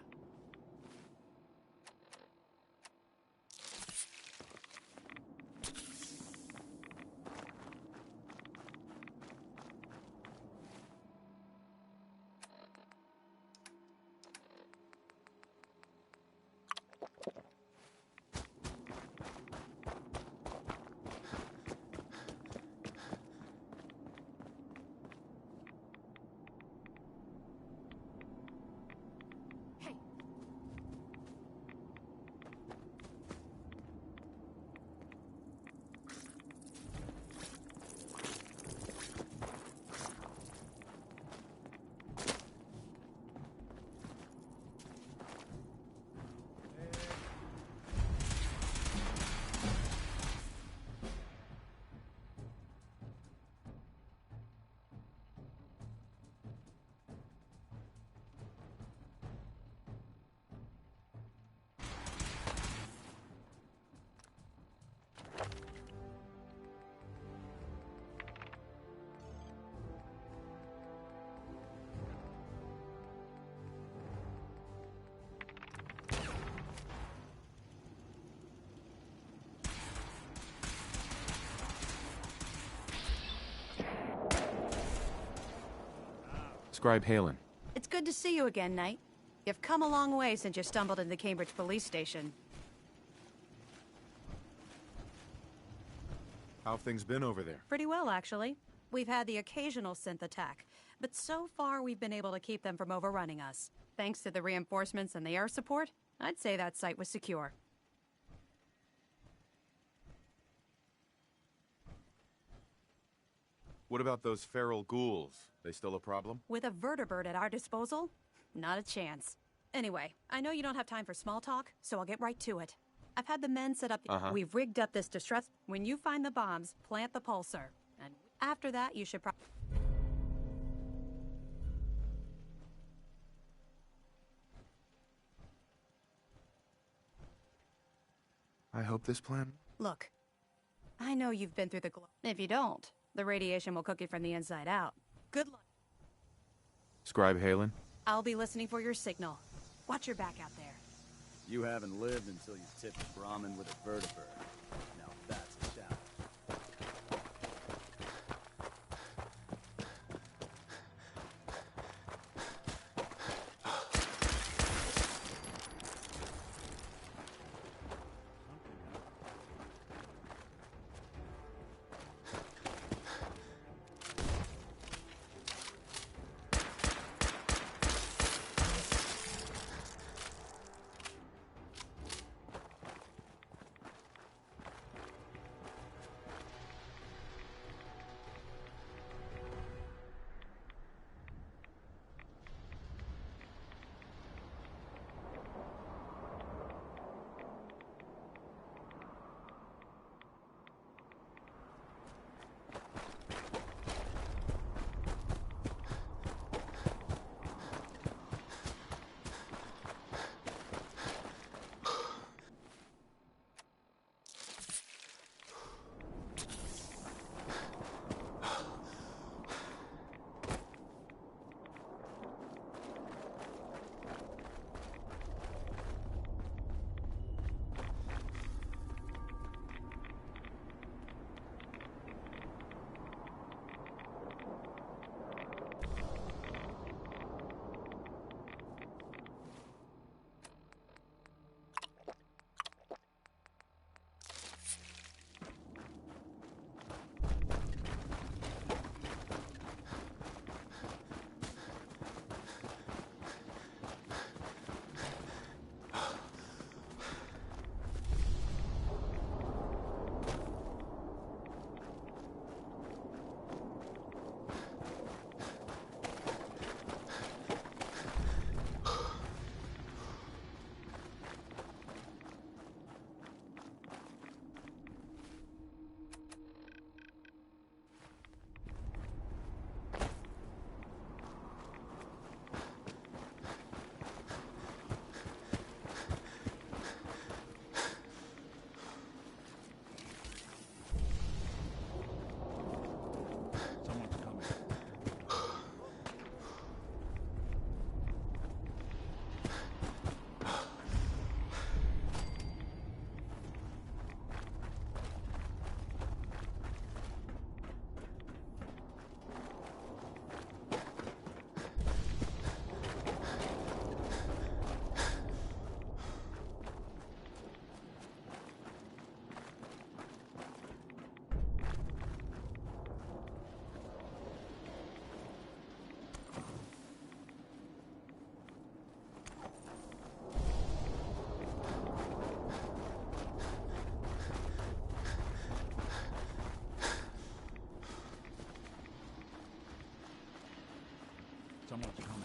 Scribe Halen. It's good to see you again, Knight. You've come a long way since you stumbled into the Cambridge police station. How have things been over there? Pretty well, actually. We've had the occasional synth attack, but so far we've been able to keep them from overrunning us. Thanks to the reinforcements and the air support, I'd say that site was secure. What about those feral ghouls? They still a problem? With a vertibird at our disposal? Not a chance. Anyway, I know you don't have time for small talk, so I'll get right to it. I've had the men set up... We've rigged up this distress... When you find the bombs, plant the pulsar. And after that, you should I hope this plan... Look, I know you've been through the glow. If you don't, the radiation will cook you from the inside out. Good luck. Scribe Halen? I'll be listening for your signal. Watch your back out there. You haven't lived until you tipped a Brahmin with a vertibird. Now that's a challenge. Someone's coming.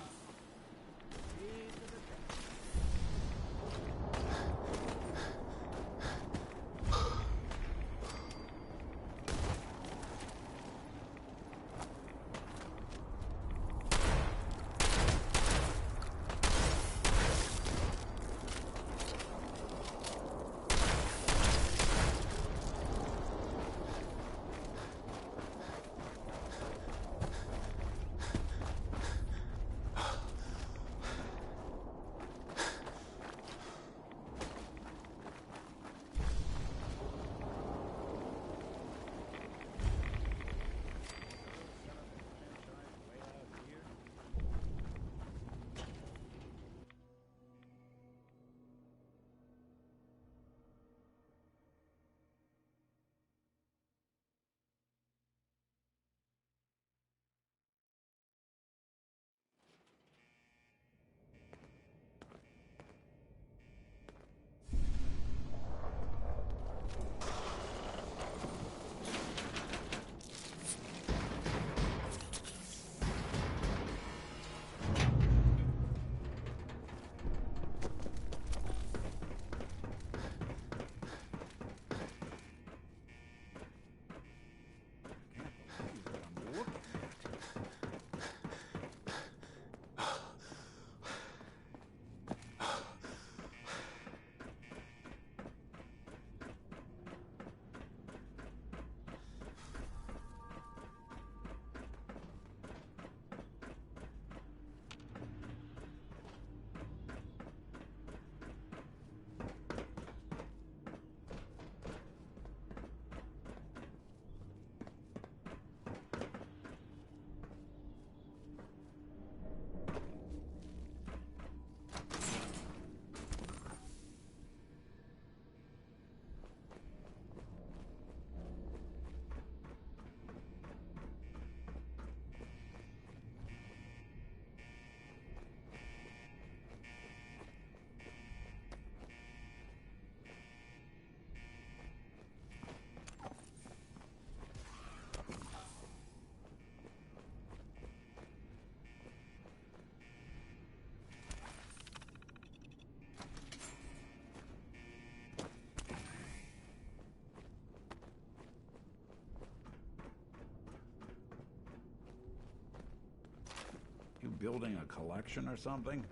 You building a collection or something?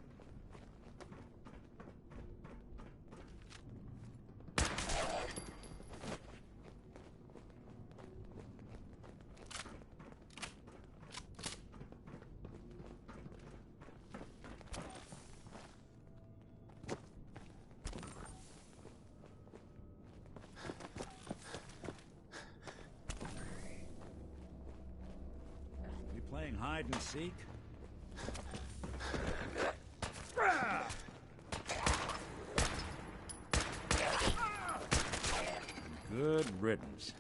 You playing hide and seek? Good riddance.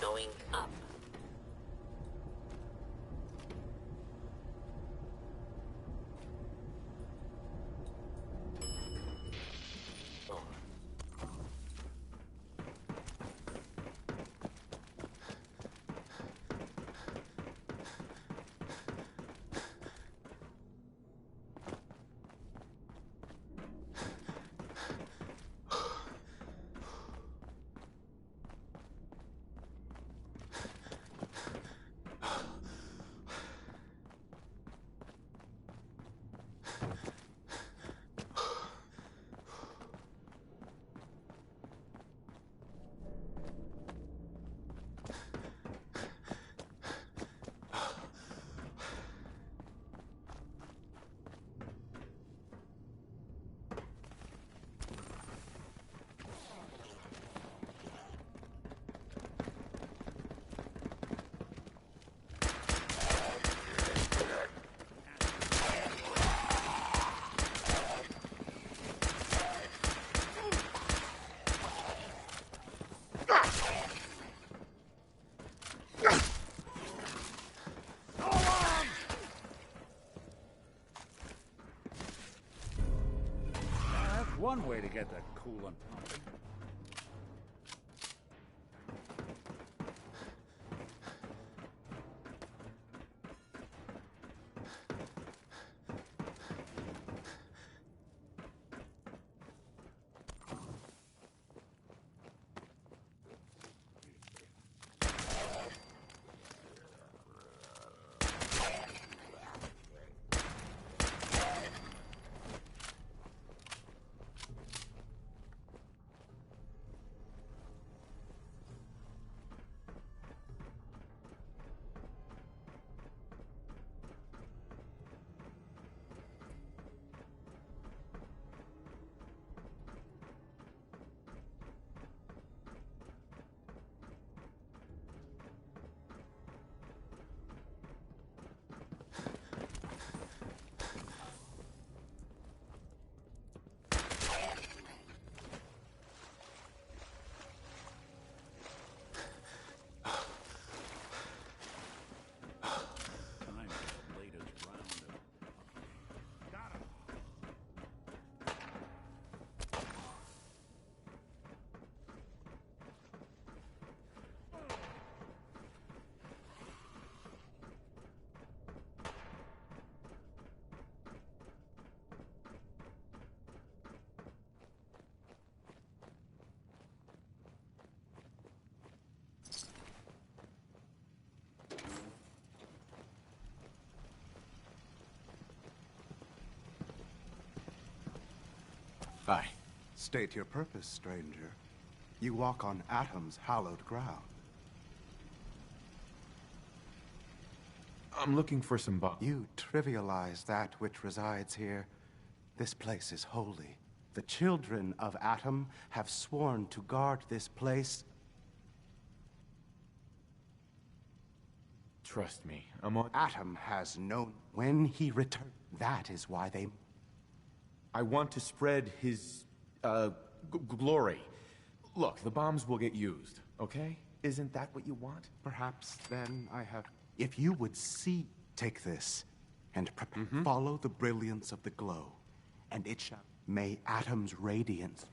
Going up. one way to get the coolant pumping. Aye. State your purpose, stranger. You walk on Atom's hallowed ground. I'm looking for some bombs. You trivialize that which resides here. This place is holy. The children of Atom have sworn to guard this place. Trust me, I'm on... Atom has known when he returned. That is why they... I want to spread his, glory. Look, the bombs will get used, okay? Isn't that what you want? Perhaps then I have... If you would see... Take this, and follow the brilliance of the glow, and it shall... May Atom's radiance...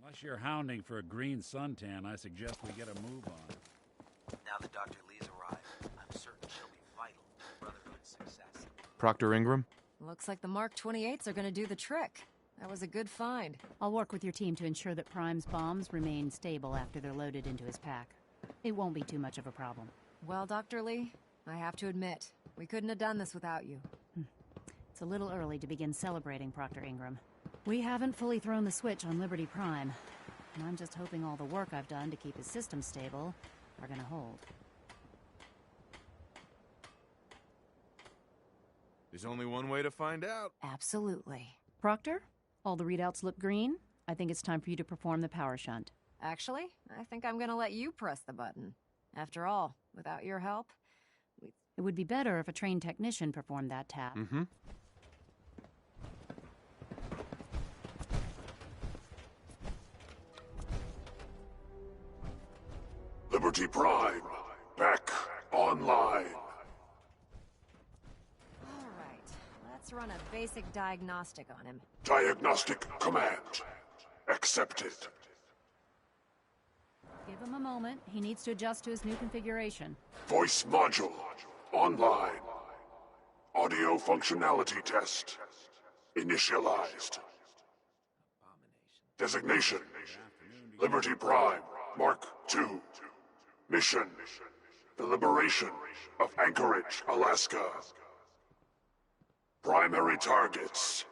Unless you're hounding for a green suntan, I suggest we get a move on. Now that Dr. Lee's arrived, I'm certain she'll be vital to Brotherhood's success. Proctor Ingram? Looks like the Mark 28s are gonna do the trick. That was a good find. I'll work with your team to ensure that Prime's bombs remain stable after they're loaded into his pack. It won't be too much of a problem. Well, Dr. Lee, I have to admit, we couldn't have done this without you. It's a little early to begin celebrating, Proctor Ingram. We haven't fully thrown the switch on Liberty Prime, and I'm just hoping all the work I've done to keep his system stable are gonna hold. There's only one way to find out. Absolutely. Proctor, all the readouts look green. I think it's time for you to perform the power shunt. Actually, I think I'm gonna let you press the button. After all, without your help, It would be better if a trained technician performed that task. Mm-hmm. Liberty Prime, back online. All right, let's run a basic diagnostic on him. Diagnostic command accepted. Give him a moment. He needs to adjust to his new configuration. Voice module online. Audio functionality test initialized. Designation Liberty Prime Mark II. Mission the liberation of Anchorage, Alaska. Primary targets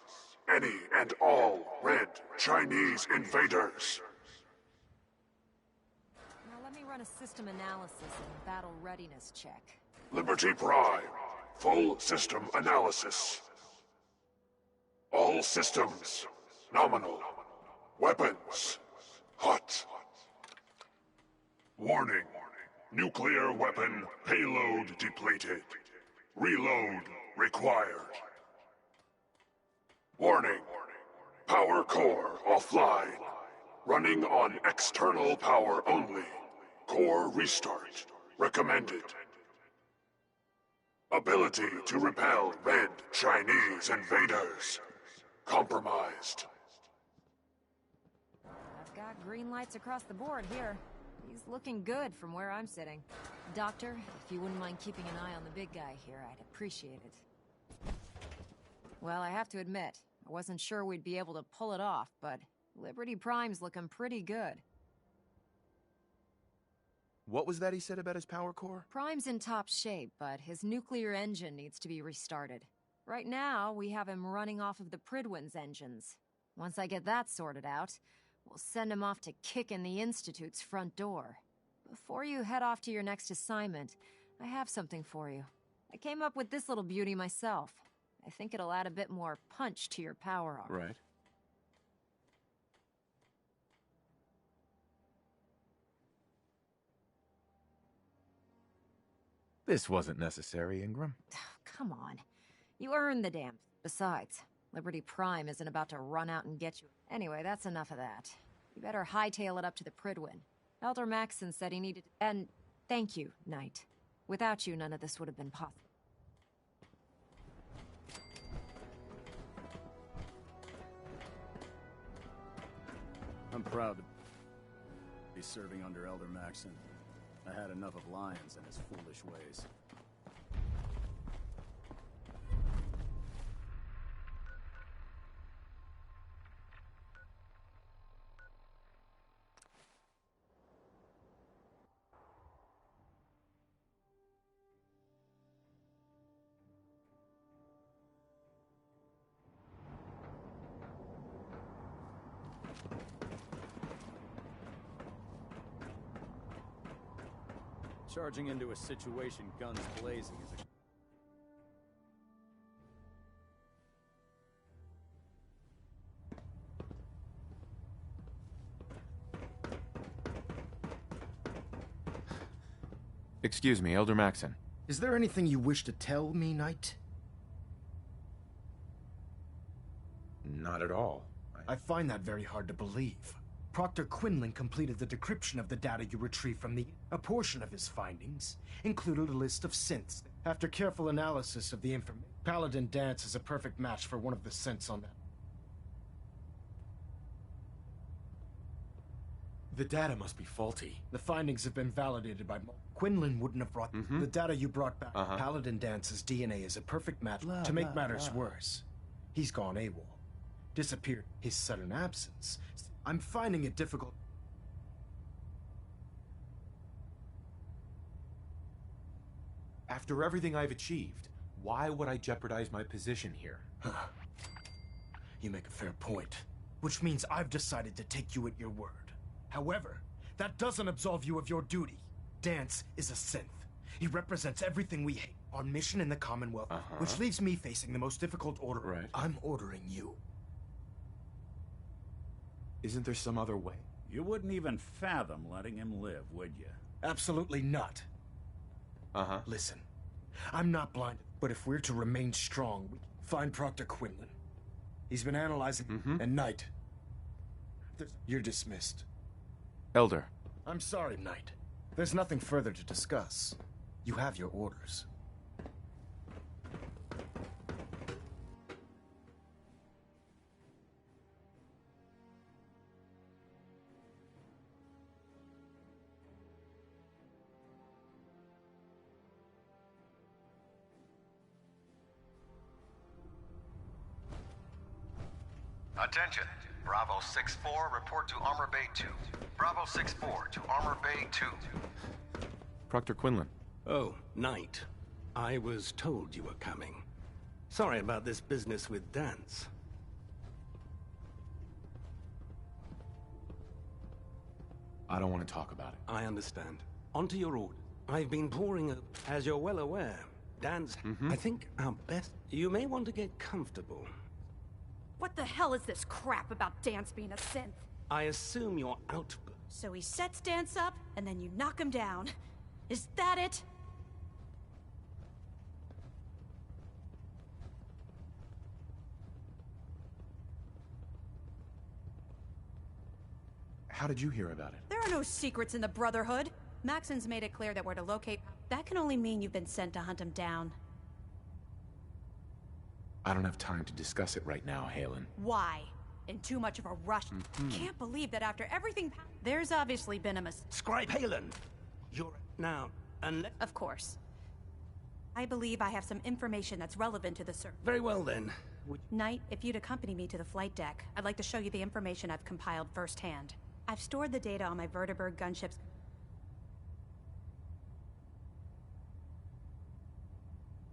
any and all red Chinese invaders. Now let me run a system analysis and battle readiness check. Liberty Prime, full system analysis. All systems, nominal. Weapons, hot. Warning, nuclear weapon payload depleted. Reload required. Warning, power core offline. Running on external power only. Core restart recommended. Ability to repel red Chinese invaders compromised. I've got green lights across the board here. He's looking good from where I'm sitting. Doctor, if you wouldn't mind keeping an eye on the big guy here, I'd appreciate it. Well, I have to admit, I wasn't sure we'd be able to pull it off, but Liberty Prime's looking pretty good. What was that he said about his power core? Prime's in top shape, but his nuclear engine needs to be restarted. Right now, we have him running off of the Pridwin's engines. Once I get that sorted out, we'll send him off to kick in the Institute's front door. Before you head off to your next assignment, I have something for you. I came up with this little beauty myself. I think it'll add a bit more punch to your power armor. Right. This wasn't necessary, Ingram. Come on. You earned the damn... Besides, Liberty Prime isn't about to run out and get you. Anyway, that's enough of that. You better hightail it up to the Pridwin. Elder Maxson said he needed... And thank you, Knight. Without you, none of this would have been possible. I'm proud to be serving under Elder Maxson. I had enough of Lyons and his foolish ways. Charging into a situation guns blazing is a... Excuse me, Elder Maxson. Is there anything you wish to tell me, Knight? Not at all. I find that very hard to believe. Proctor Quinlan completed the decryption of the data you retrieved from the... A portion of his findings included a list of synths. After careful analysis of the information, Paladin Dance is a perfect match for one of the synths on that. The data must be faulty. The findings have been validated by... Quinlan wouldn't have brought... The data you brought back. Paladin Dance's DNA is a perfect match. To make matters worse, he's gone AWOL. Disappeared. His sudden absence... I'm finding it difficult. After everything I've achieved, why would I jeopardize my position here? You make a fair point, which means I've decided to take you at your word. However, that doesn't absolve you of your duty. Dance is a synth. He represents everything we hate. Our mission in the Commonwealth, which leaves me facing the most difficult order. Right. I'm ordering you. Isn't there some other way? You wouldn't even fathom letting him live, would you? Absolutely not. Listen, I'm not blinded, but if we're to remain strong, we find Proctor Quinlan. He's been analyzing, and Knight. You're dismissed. Elder. I'm sorry, Knight. There's nothing further to discuss. You have your orders. Attention. Bravo 6-4, report to Armor Bay 2. Bravo 6-4 to Armor Bay 2. Proctor Quinlan. Oh, Knight. I was told you were coming. Sorry about this business with Dance. I don't want to talk about it. I understand. On to your order. I've been pouring as you're well aware. Dance, I think our best... You may want to get comfortable. What the hell is this crap about Dance being a synth? I assume you're out... So he sets Dance up, and then you knock him down. Is that it? How did you hear about it? There are no secrets in the Brotherhood. Maxon's made it clear that we're to locate... That can only mean you've been sent to hunt him down. I don't have time to discuss it right now, Halen. Why? In too much of a rush. Can't believe that after everything... There's obviously been a mistake. Scribe Halen! You're... Now, unless... Of course. I believe I have some information that's relevant to the search. Very well, then. Knight, if you'd accompany me to the flight deck, I'd like to show you the information I've compiled firsthand. I've stored the data on my vertibird gunships.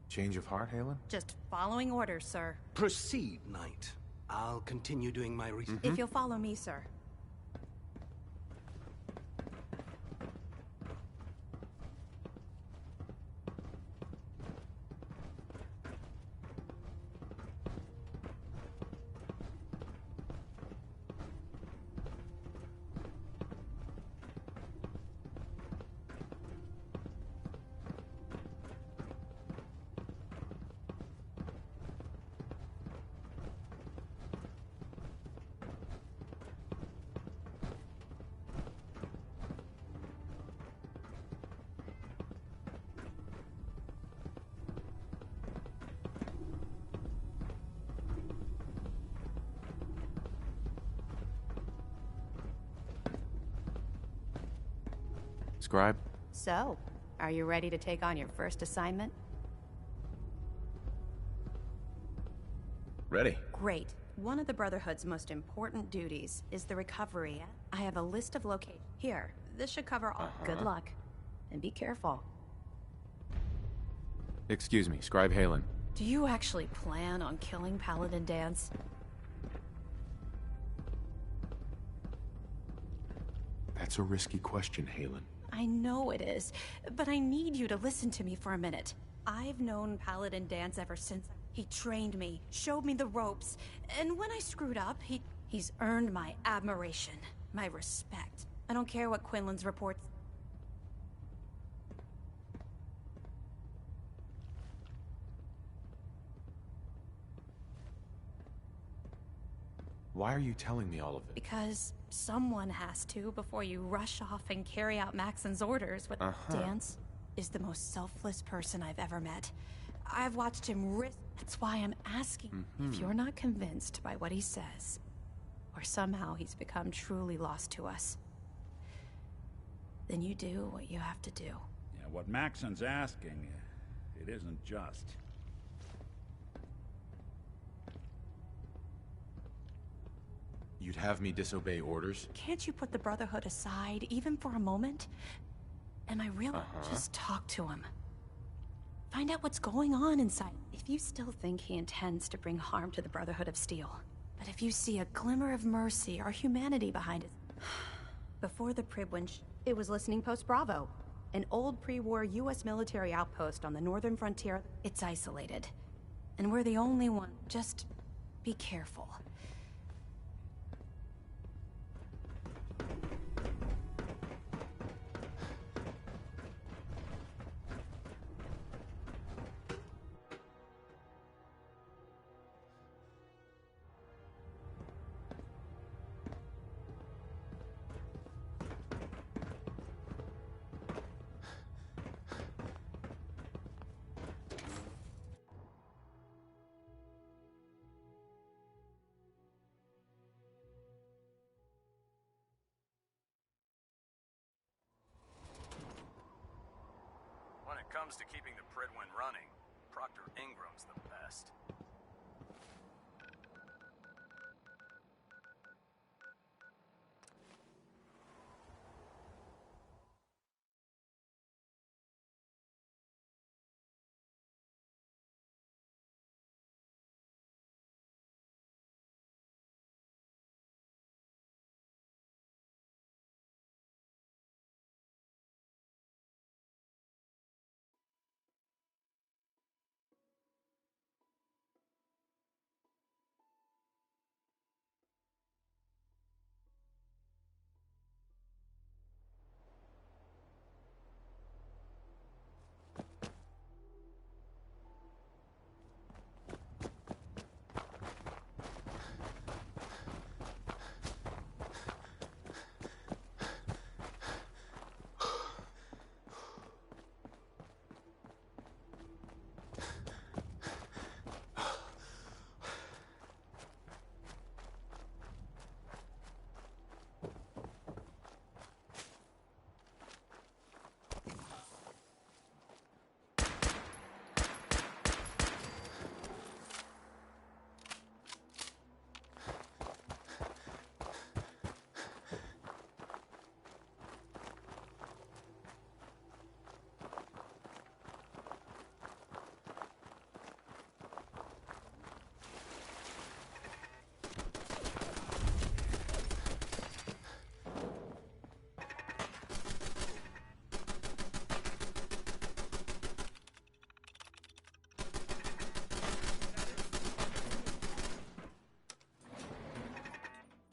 Change of heart, Halen? Just following orders, sir. Proceed, Knight. I'll continue doing my research. If you'll follow me, sir. Scribe? So, are you ready to take on your first assignment? Ready. Great. One of the Brotherhood's most important duties is the recovery. I have a list of locations. Here, this should cover all. Good luck. And be careful. Excuse me, Scribe Halen. Do you actually plan on killing Paladin Dance? That's a risky question, Halen. I know it is, but I need you to listen to me for a minute. I've known Paladin Dance ever since. He trained me, showed me the ropes, and when I screwed up, he's earned my admiration, my respect. I don't care what Quinlan's reports. Why are you telling me all of this? Because someone has to before you rush off and carry out Maxon's orders. Dance is the most selfless person I've ever met. I've watched him risk. That's why I'm asking. If you're not convinced by what he says, or somehow he's become truly lost to us, then you do what you have to do. Yeah, what Maxon's asking, it isn't just. You'd have me disobey orders? Can't you put the Brotherhood aside, even for a moment? Am I real? Just talk to him. Find out what's going on inside. If you still think he intends to bring harm to the Brotherhood of Steel, but if you see a glimmer of mercy or humanity behind it... Before the Prib went, it was Listening Post Bravo, an old pre-war U.S. military outpost on the northern frontier. It's isolated, and we're the only one. Just be careful. When it comes to keeping the Pridwin running, Proctor Ingram's the best.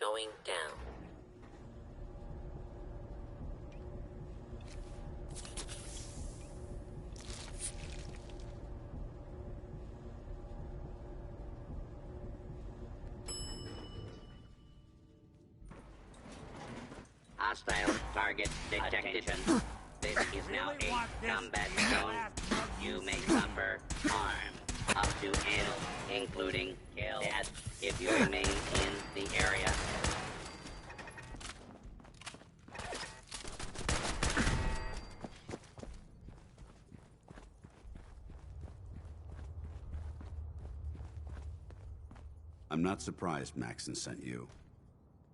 Going down. Hostile target detected. This is now a combat zone. You may suffer harm up to and including death if you remain in the area. I'm not surprised Maxon sent you.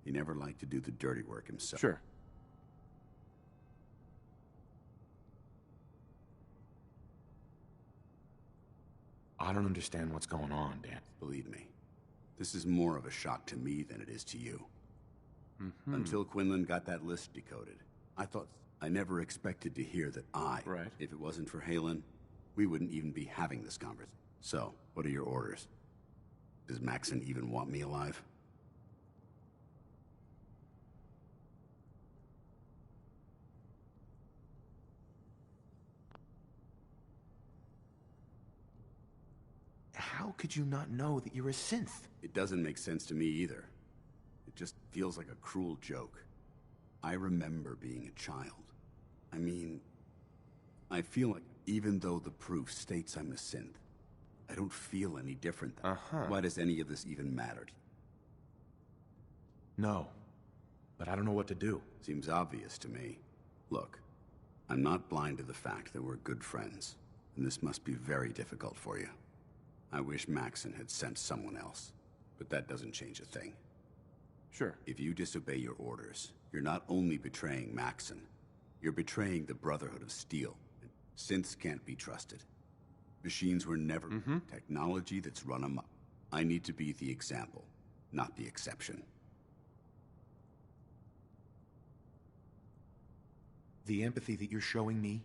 He never liked to do the dirty work himself. Sure. I don't understand what's going on, Dan. Believe me, this is more of a shock to me than it is to you. Until Quinlan got that list decoded, I never expected to hear that if it wasn't for Halen, we wouldn't even be having this conversation. So, what are your orders? Does Maxon even want me alive? How could you not know that you're a synth? It doesn't make sense to me either. It just feels like a cruel joke. I remember being a child. I mean, I feel like even though the proof states I'm a synth, I don't feel any different. Why does any of this even matter to you? No, but I don't know what to do. Seems obvious to me. Look, I'm not blind to the fact that we're good friends, and this must be very difficult for you. I wish Maxon had sent someone else, but that doesn't change a thing. Sure. If you disobey your orders, you're not only betraying Maxon, you're betraying the Brotherhood of Steel. Synths can't be trusted. Machines were never technology that's run amok. I need to be the example, not the exception. The empathy that you're showing me,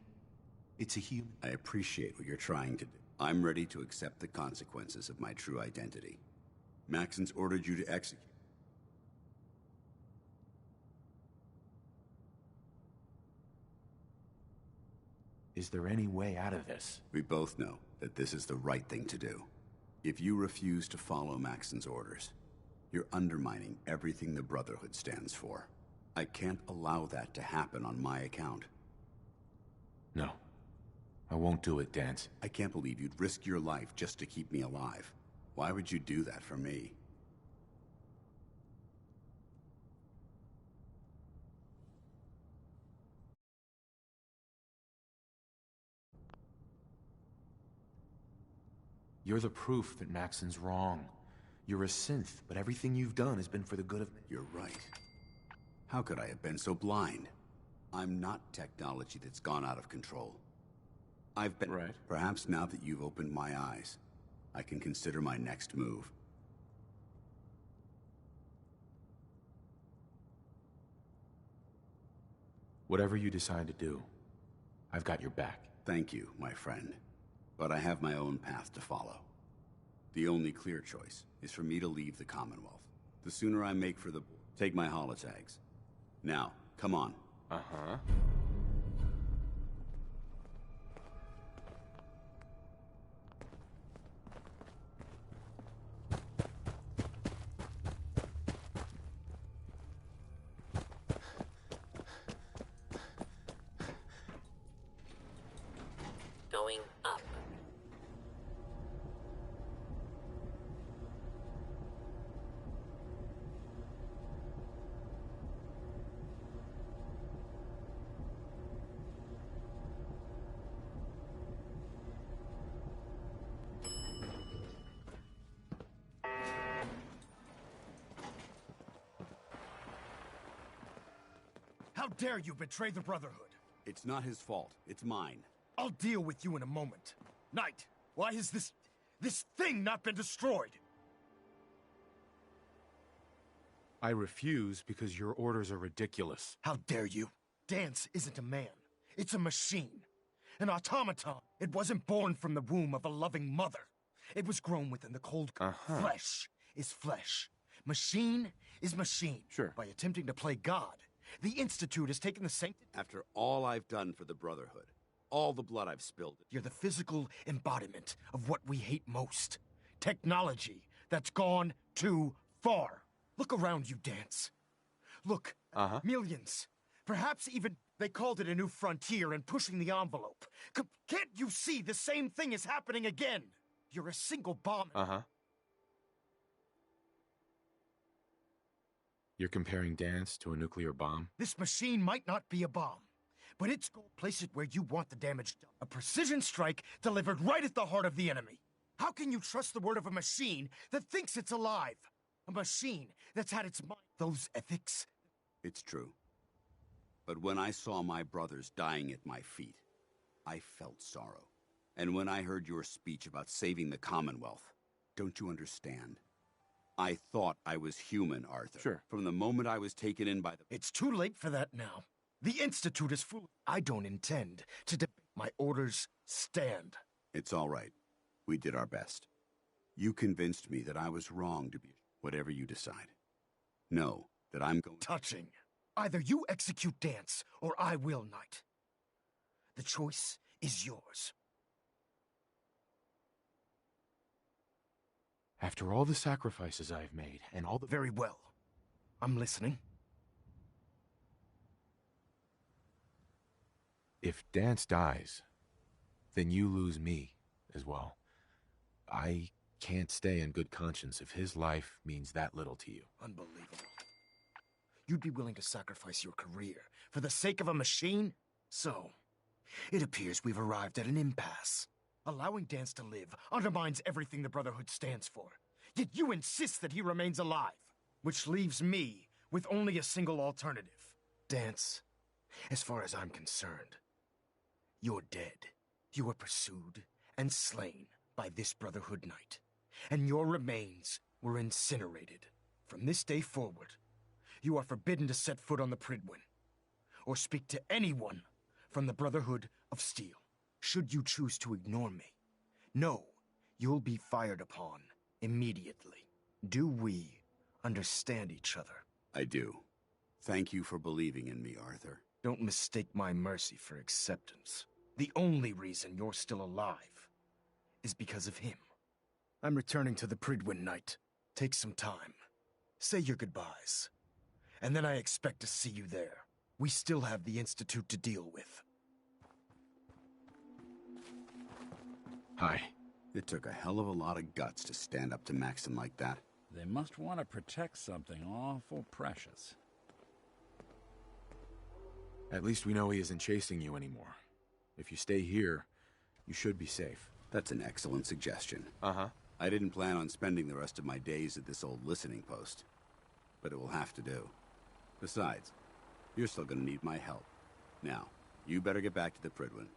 it's a human. I appreciate what you're trying to do. I'm ready to accept the consequences of my true identity. Maxon's ordered you to execute. Is there any way out of this? We both know that this is the right thing to do. If you refuse to follow Maxon's orders, you're undermining everything the Brotherhood stands for. I can't allow that to happen on my account. No. I won't do it, Dance. I can't believe you'd risk your life just to keep me alive. Why would you do that for me? You're the proof that Maxon's wrong. You're a synth, but everything you've done has been for the good of... You're right. How could I have been so blind? I'm not technology that's gone out of control. I've been... Right. Perhaps now that you've opened my eyes, I can consider my next move. Whatever you decide to do, I've got your back. Thank you, my friend. But I have my own path to follow. The only clear choice is for me to leave the Commonwealth. The sooner I make for the... Take my holotags. Now, come on. Uh-huh. Going up. How dare you betray the Brotherhood? It's not his fault. It's mine. I'll deal with you in a moment. Knight, why has this thing not been destroyed? I refuse because your orders are ridiculous. How dare you? Dance isn't a man. It's a machine. An automaton. It wasn't born from the womb of a loving mother. It was grown within the cold... Flesh is flesh. Machine is machine. Sure. By attempting to play God, the Institute has taken the sanctity... After all I've done for the Brotherhood, all the blood I've spilled... You're the physical embodiment of what we hate most. Technology that's gone too far. Look around you, Dance. Look, millions. Perhaps even they called it a new frontier and pushing the envelope. Can't you see the same thing is happening again? You're a single bomb. You're comparing Dance to a nuclear bomb? This machine might not be a bomb, but it's going to place it where you want the damage done. A precision strike delivered right at the heart of the enemy. How can you trust the word of a machine that thinks it's alive? A machine that's had its mind... Those ethics? It's true. But when I saw my brothers dying at my feet, I felt sorrow. And when I heard your speech about saving the Commonwealth, don't you understand? I thought I was human, Arthur. Sure. From the moment I was taken in by the... It's too late for that now. The Institute is full... I don't intend to debate. My orders stand. It's all right. We did our best. You convinced me that I was wrong to be... Whatever you decide. Know that I'm going... Touching. Either you execute Dance, or I will, Knight. The choice is yours. After all the sacrifices I've made, and all the... Very well. I'm listening. If Dance dies, then you lose me as well. I can't stay in good conscience if his life means that little to you. Unbelievable. You'd be willing to sacrifice your career for the sake of a machine? So, it appears we've arrived at an impasse. Allowing Dance to live undermines everything the Brotherhood stands for. Yet you insist that he remains alive, which leaves me with only a single alternative. Dance, as far as I'm concerned, you're dead. You were pursued and slain by this Brotherhood Knight, and your remains were incinerated. From this day forward, you are forbidden to set foot on the Pridwin, or speak to anyone from the Brotherhood of Steel. Should you choose to ignore me, know you'll be fired upon immediately. Do we understand each other? I do. Thank you for believing in me, Arthur. Don't mistake my mercy for acceptance. The only reason you're still alive is because of him. I'm returning to the Pridwin Knight. Take some time. Say your goodbyes. And then I expect to see you there. We still have the Institute to deal with. Hi. It took a hell of a lot of guts to stand up to Maxon like that. They must want to protect something awful precious. At least we know he isn't chasing you anymore. If you stay here, you should be safe. That's an excellent suggestion. Uh-huh. I didn't plan on spending the rest of my days at this old listening post, but it will have to do. Besides, you're still gonna need my help. Now, you better get back to the Pridwin.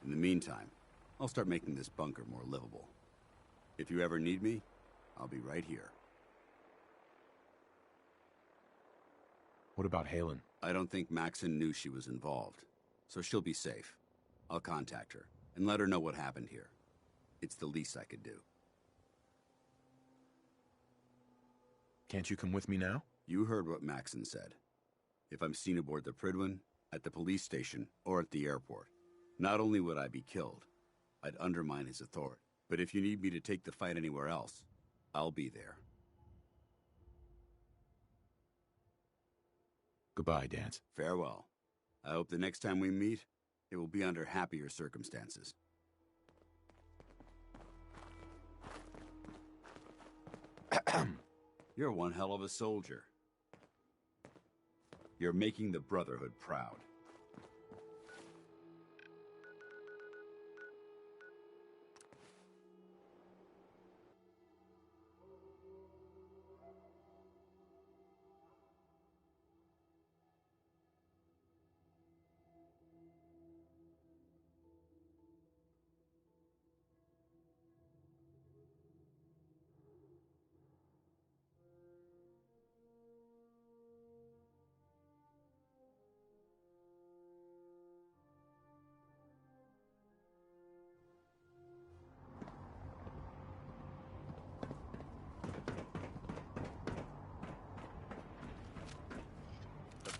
In the meantime, I'll start making this bunker more livable. If you ever need me, I'll be right here. What about Halen? I don't think Maxon knew she was involved, so she'll be safe. I'll contact her and let her know what happened here. It's the least I could do. Can't you come with me now? You heard what Maxon said. If I'm seen aboard the Pridwin, at the police station, or at the airport, not only would I be killed, I'd undermine his authority. But if you need me to take the fight anywhere else, I'll be there. Goodbye, Dance. Farewell. I hope the next time we meet, it will be under happier circumstances. You're one hell of a soldier. You're making the Brotherhood proud.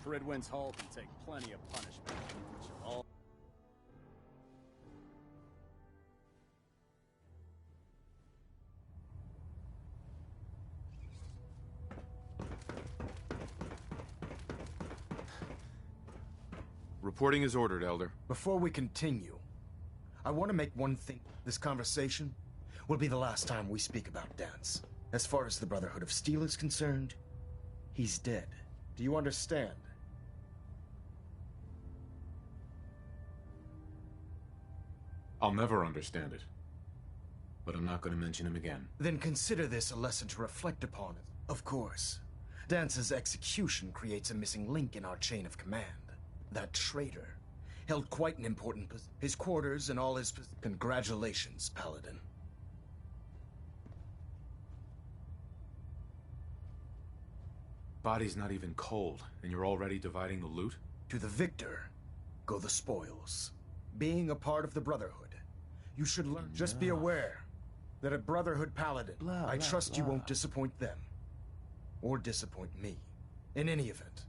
Pridwin's hull can take plenty of punishment. We shall all... Reporting is ordered, Elder. Before we continue, I want to make one thing. This conversation will be the last time we speak about Dance. As far as the Brotherhood of Steel is concerned, he's dead. Do you understand? I'll never understand it. But I'm not going to mention him again. Then consider this a lesson to reflect upon. Of course, Dance's execution creates a missing link in our chain of command. That traitor held quite an important position. His quarters and all his... Congratulations, Paladin. Body's not even cold, and you're already dividing the loot? To the victor go the spoils. Being a part of the Brotherhood, you should learn. Just be aware that a Brotherhood Paladin, I trust you won't disappoint them. Or disappoint me. In any event,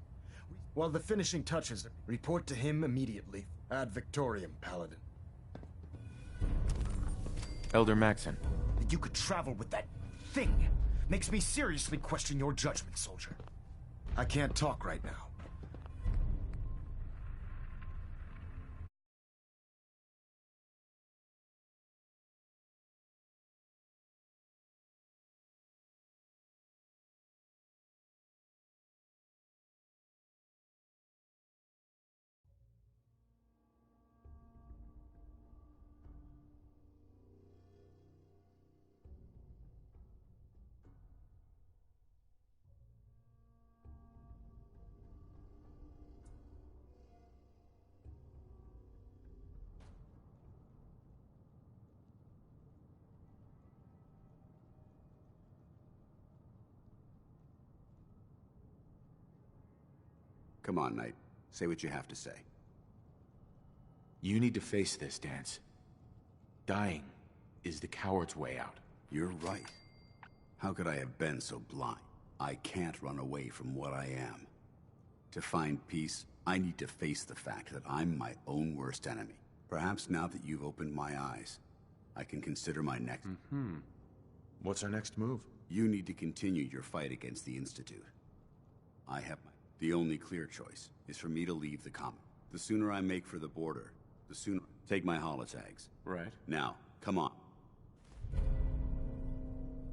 while the finishing touches, report to him immediately. Ad Victoriam, Paladin. Elder Maxon. That you could travel with that thing makes me seriously question your judgment, soldier. I can't talk right now. Come on, Knight. Say what you have to say. You need to face this, Dance. Dying is the coward's way out. You're right. How could I have been so blind? I can't run away from what I am. To find peace, I need to face the fact that I'm my own worst enemy. Perhaps now that you've opened my eyes, I can consider my next... What's our next move? You need to continue your fight against the Institute. I have my... The only clear choice is for me to leave the comet. The sooner I make for the border, the sooner... Take my holotags. Right. Now, come on.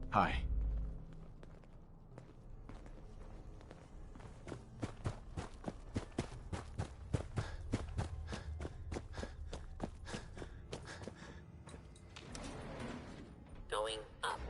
Hi. Going up.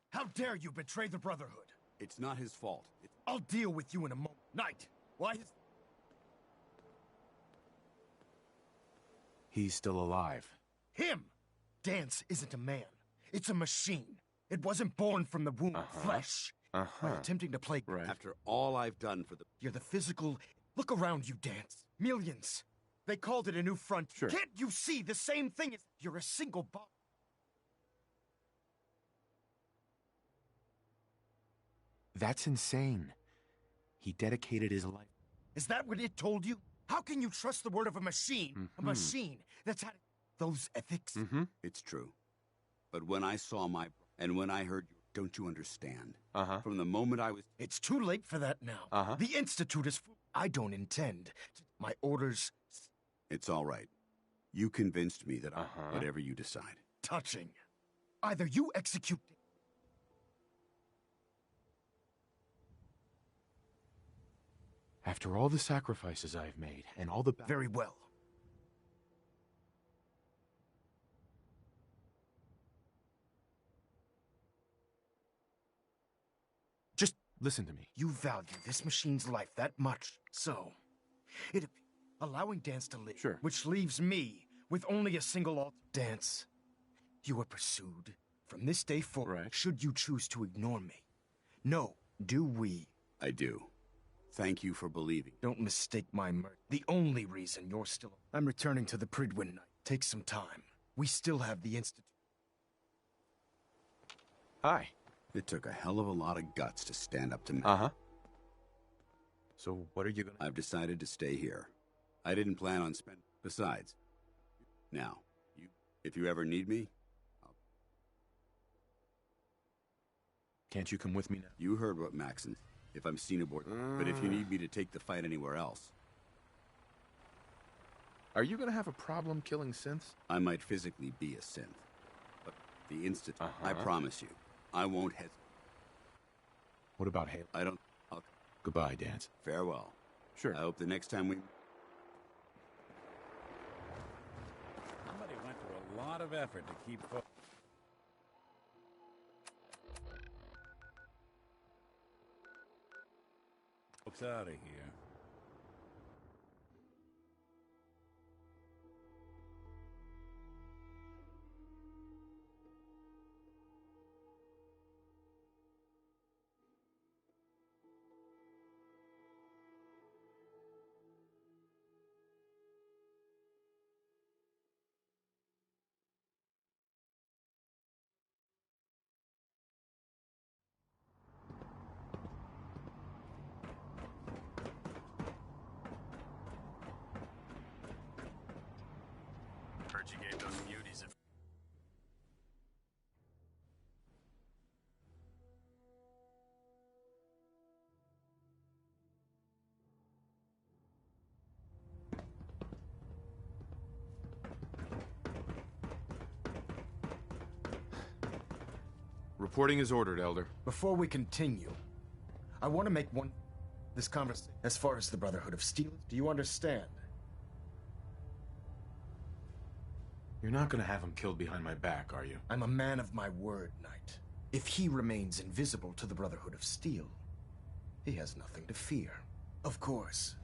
How dare you betray the Brotherhood? It's not his fault. I'll deal with you in a moment. Knight, why is... He's still alive. Him! Dance isn't a man. It's a machine. It wasn't born from the womb of flesh. By attempting to play... After all I've done for the... You're the physical... Look around you, Dance. Millions. They called it a new front. Sure. Can't you see the same thing as... You're a single bomb. That's insane. He dedicated his life. Is that what it told you? How can you trust the word of a machine? A machine that's had those ethics? It's true. But when I saw my... And when I heard you... Don't you understand? From the moment I was... It's too late for that now. The Institute is... I don't intend. My orders... It's all right. You convinced me that whatever you decide. Touching. Either you execute... After all the sacrifices I've made, and all the... Very well. Just listen to me. You value this machine's life that much, so... allowing Dance to live, which leaves me with only a single Dance. You were pursued from this day forward, should you choose to ignore me. No, do we? I do. Thank you for believing. Don't mistake my the only reason you're still... I'm returning to the Pridwin Night. Take some time. We still have the Institute. Hi. It took a hell of a lot of guts to stand up to me. So what are you gonna... I've decided to stay here. I didn't plan on spending... Besides, now, if you ever need me, Can't you come with me now? You heard what Maxon... If I'm seen aboard, but if you need me to take the fight anywhere else... Are you gonna have a problem killing synths? I might physically be a synth, but the Institute, I promise you, I won't hesitate. What about Halo? I don't... Goodbye, Dance. Farewell. Sure. I hope the next time we... Somebody went to a lot of effort to keep... folks out of here. You gave those beauties a... Reporting is ordered, Elder. Before we continue, I want to make this conversation. As far as the Brotherhood of Steel, do you understand? You're not gonna have him killed behind my back, are you? I'm a man of my word, Knight. If he remains invisible to the Brotherhood of Steel, he has nothing to fear. Of course,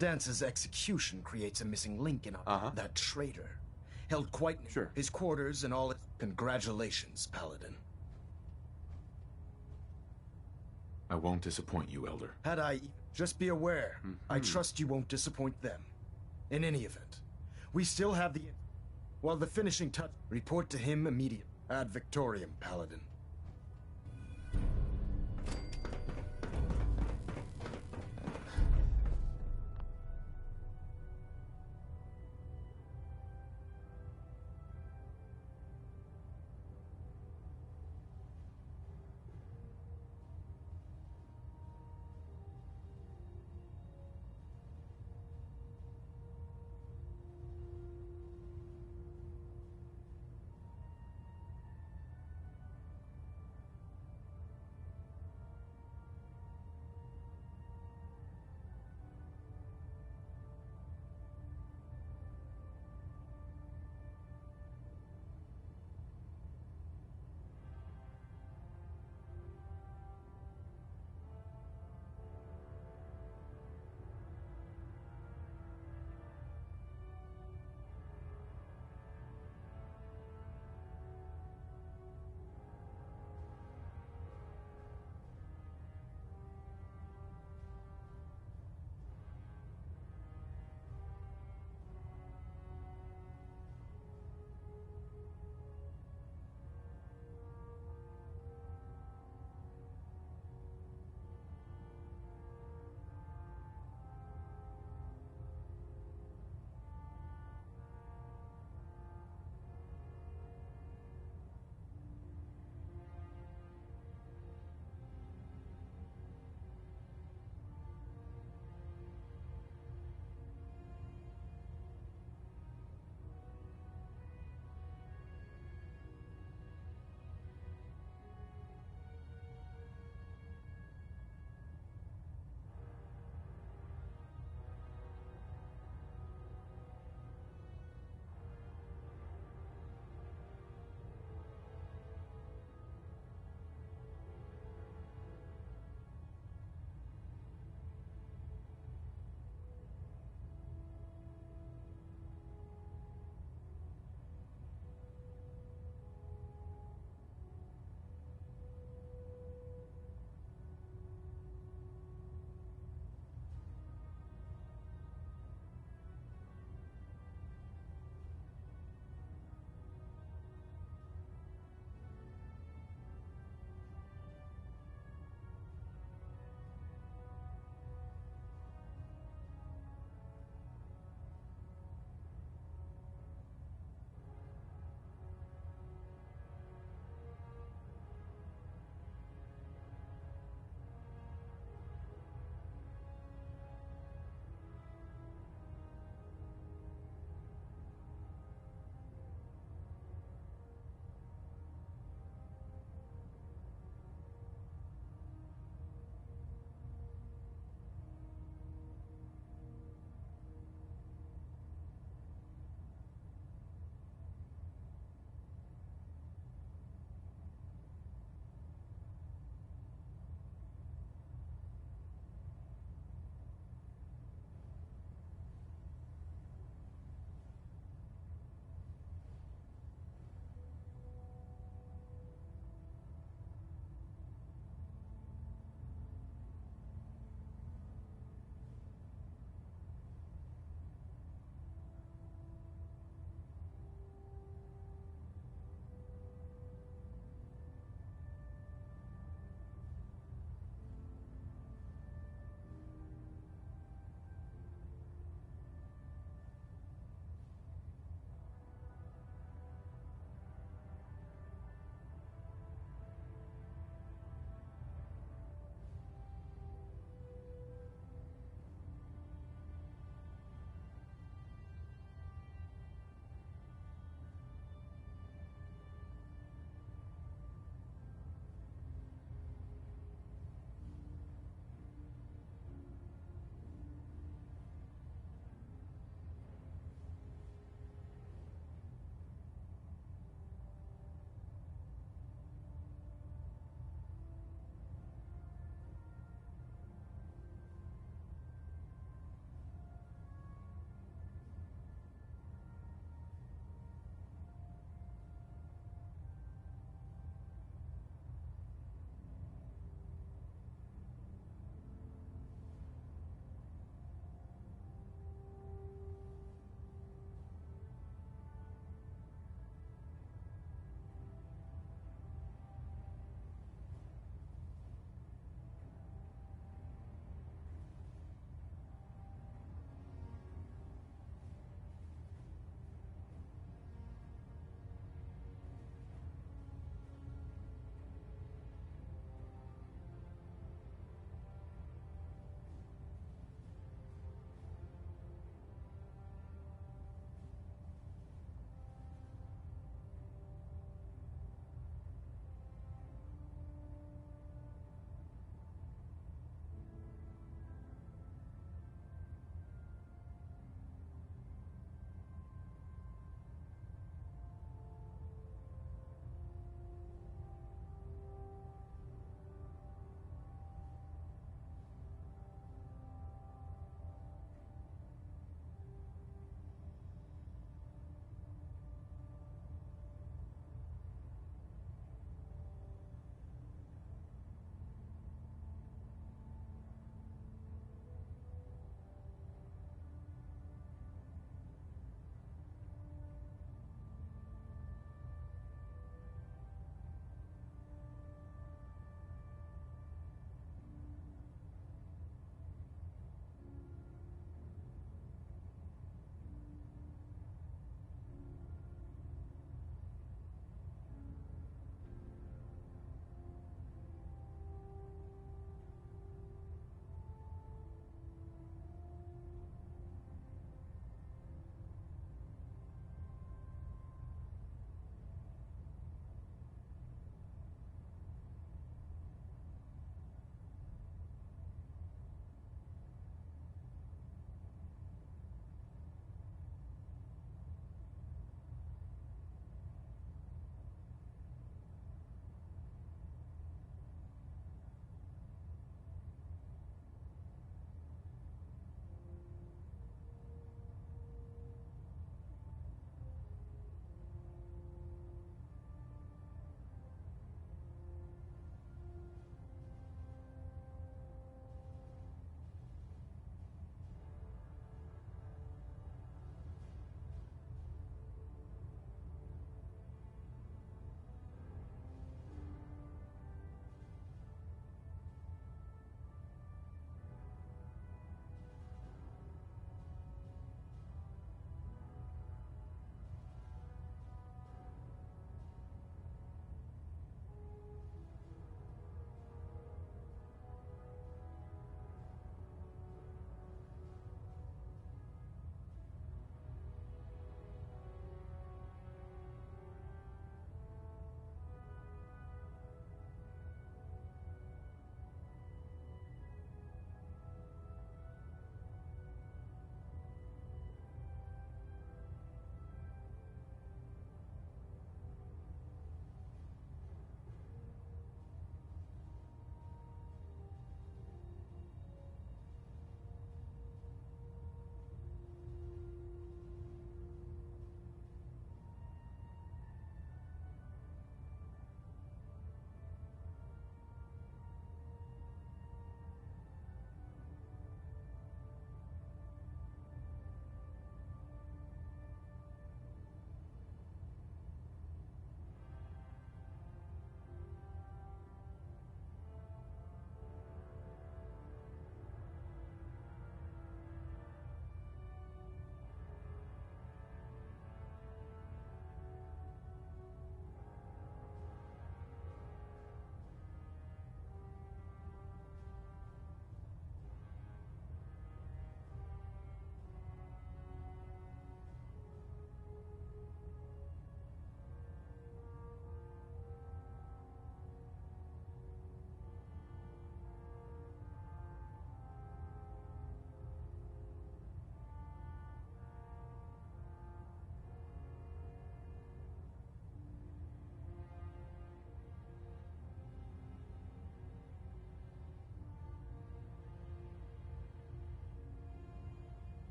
Dance's execution creates a missing link in that traitor. Held quite near his quarters and all its... Congratulations, Paladin. I won't disappoint you, Elder. Had I... Just be aware, I trust you won't disappoint them. In any event, we still have the... While the finishing touch... Report to him immediately. Ad Victoriam, Paladin.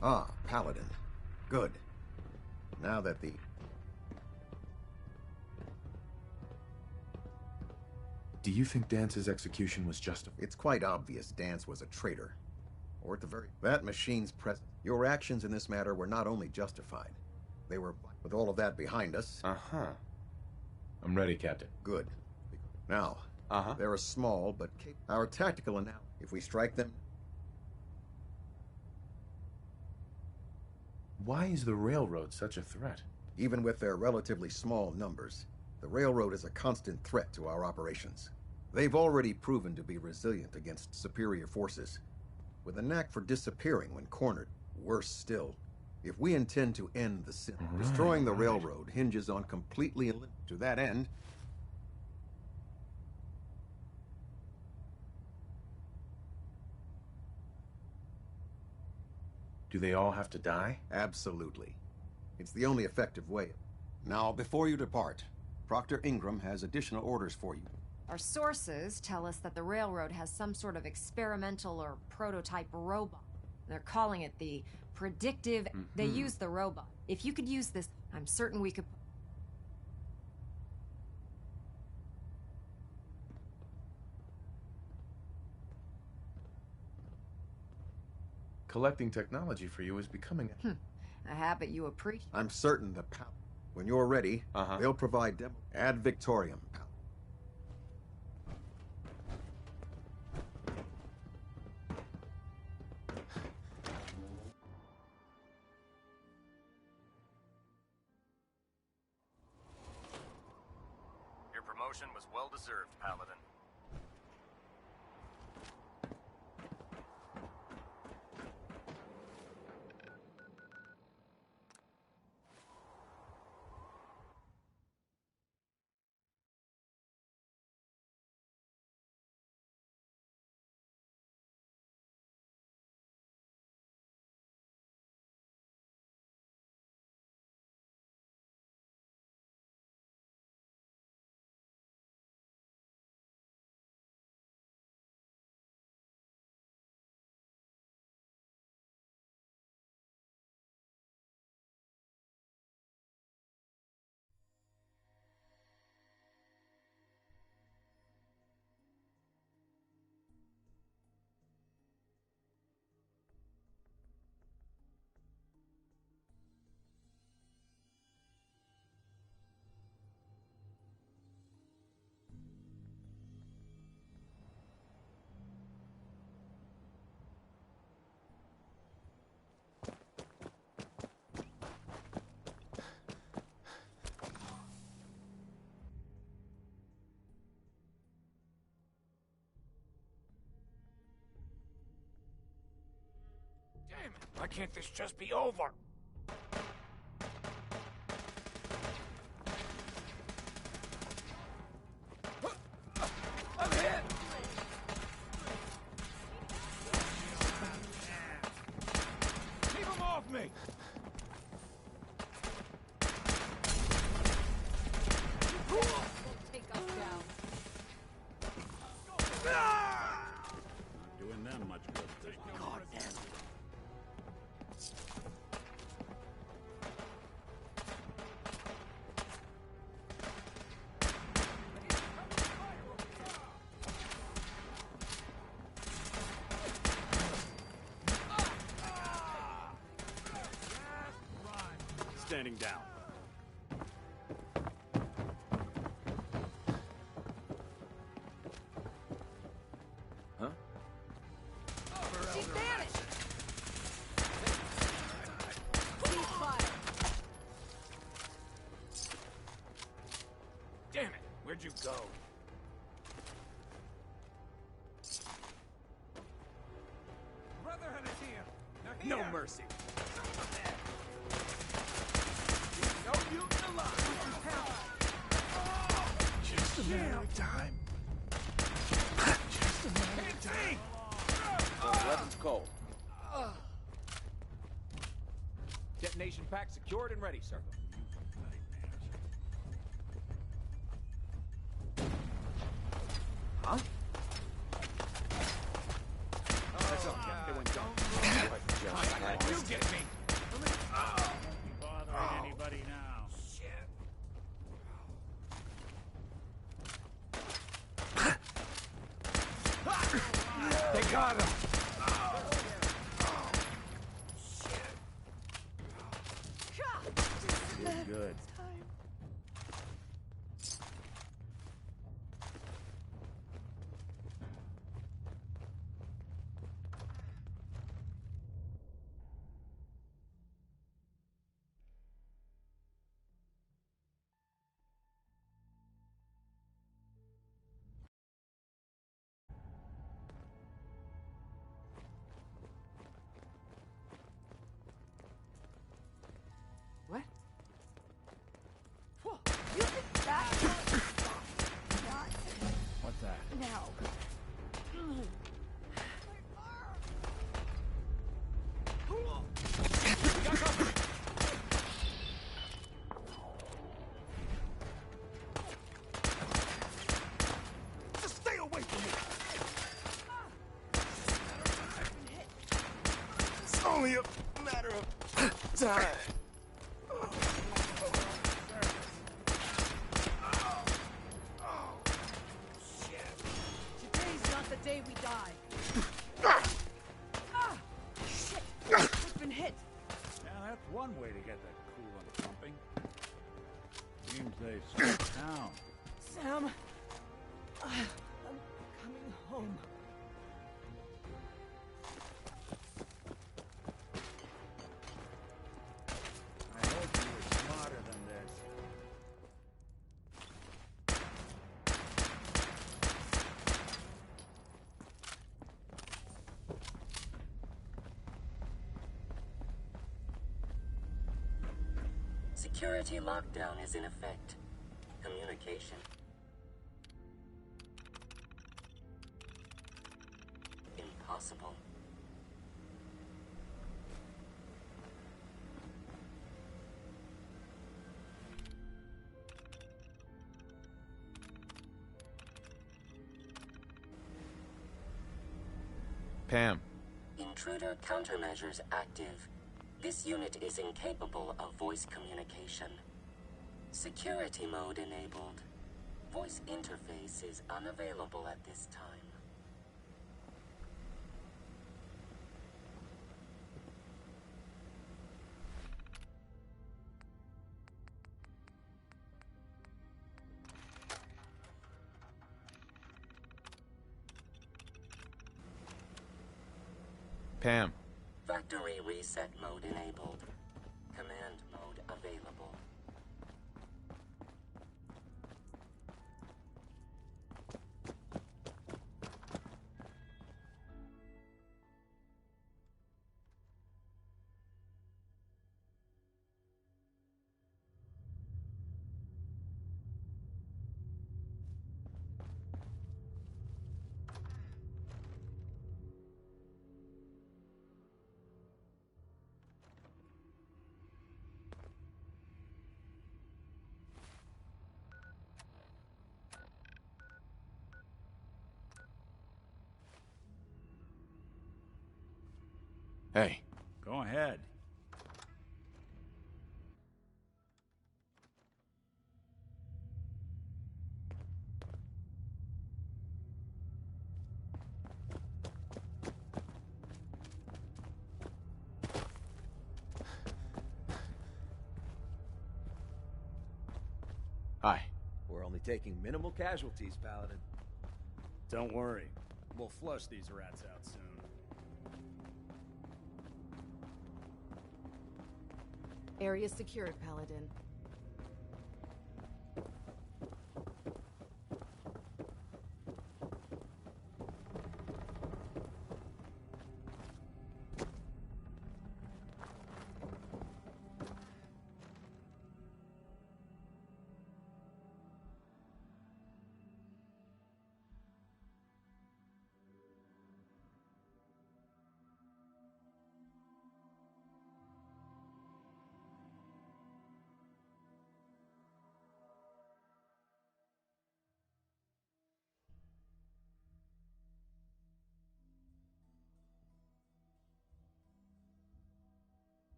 Ah, Paladin. Good. Now that the... Do you think Dance's execution was justified? It's quite obvious Dance was a traitor. Or at the very... That machine's present. Your actions in this matter were not only justified, they were... With all of that behind us... Uh-huh. I'm ready, Captain. Good. Now, they're a small but... Our tactical analysis... If we strike them... Why is the railroad such a threat? Even with their relatively small numbers, the railroad is a constant threat to our operations. They've already proven to be resilient against superior forces, with a knack for disappearing when cornered. Worse still, if we intend to end the sin, destroying the railroad hinges on completely... To that end... Do they all have to die? Absolutely. It's the only effective way. Now, before you depart, Proctor Ingram has additional orders for you. Our sources tell us that the railroad has some sort of experimental or prototype robot. They're calling it the predictive... They use the robot. If you could use this, I'm certain we could... Collecting technology for you is becoming a habit you appreciate. I'm certain the when you're ready, they'll provide demo ad Victoriam. Your promotion was well deserved, Paladin. Damn it! Why can't this just be over? I'm hit! Keep him off me! Take us down. Not doing them much good. God damn it. Standing down. Huh? She's vanished! Ceasefire! Damn it! Where'd you go? Brotherhood is here! They're here! No mercy. No mutant alive! Just a matter of time. Just a matter of time. Weapons cold. Detonation pack secured and ready, sir. Huh? That's okay. They went down. You get me! only a matter of time. Today's not the day we die. Shit! We've been hit. Yeah, that's one way to get that coolant pumping. Seems they've struck down. Sam, I'm coming home. I hope you were smarter than this. Security lockdown is in effect. Communication. Impossible. Pam. Intruder countermeasures active. This unit is incapable of voice communication. Security mode enabled. Voice interface is unavailable at this time. Pam. Factory reset mode enabled. Command mode available. Hey. Go ahead. Hi. We're only taking minimal casualties, Paladin. Don't worry. We'll flush these rats out soon. Area secured, Paladin.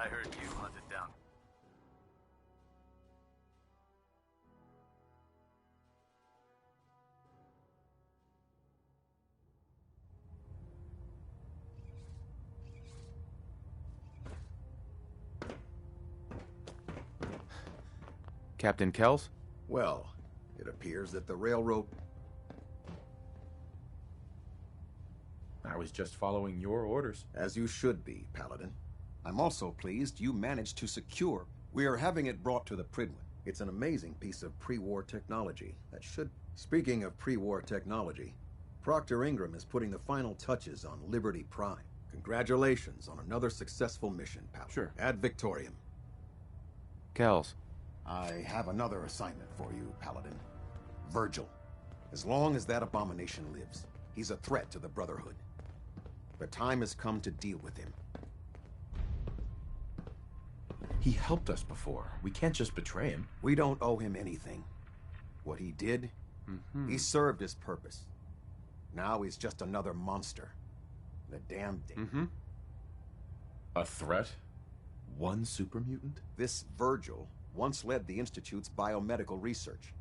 I heard you hunted down. Captain Kells? Well, it appears that the railroad... I was just following your orders. As you should be, Paladin. I'm also pleased you managed to secure... We are having it brought to the Pridwin. It's an amazing piece of pre-war technology that should... Speaking of pre-war technology, Proctor Ingram is putting the final touches on Liberty Prime. Congratulations on another successful mission, Paladin. Sure. Ad Victoriam. Kells. I have another assignment for you, Paladin. Virgil. As long as that abomination lives, he's a threat to the Brotherhood. The time has come to deal with him. He helped us before. We can't just betray him. We don't owe him anything. What he did, he served his purpose. Now he's just another monster. The damned... A threat? One super mutant? This Virgil once led the Institute's biomedical research.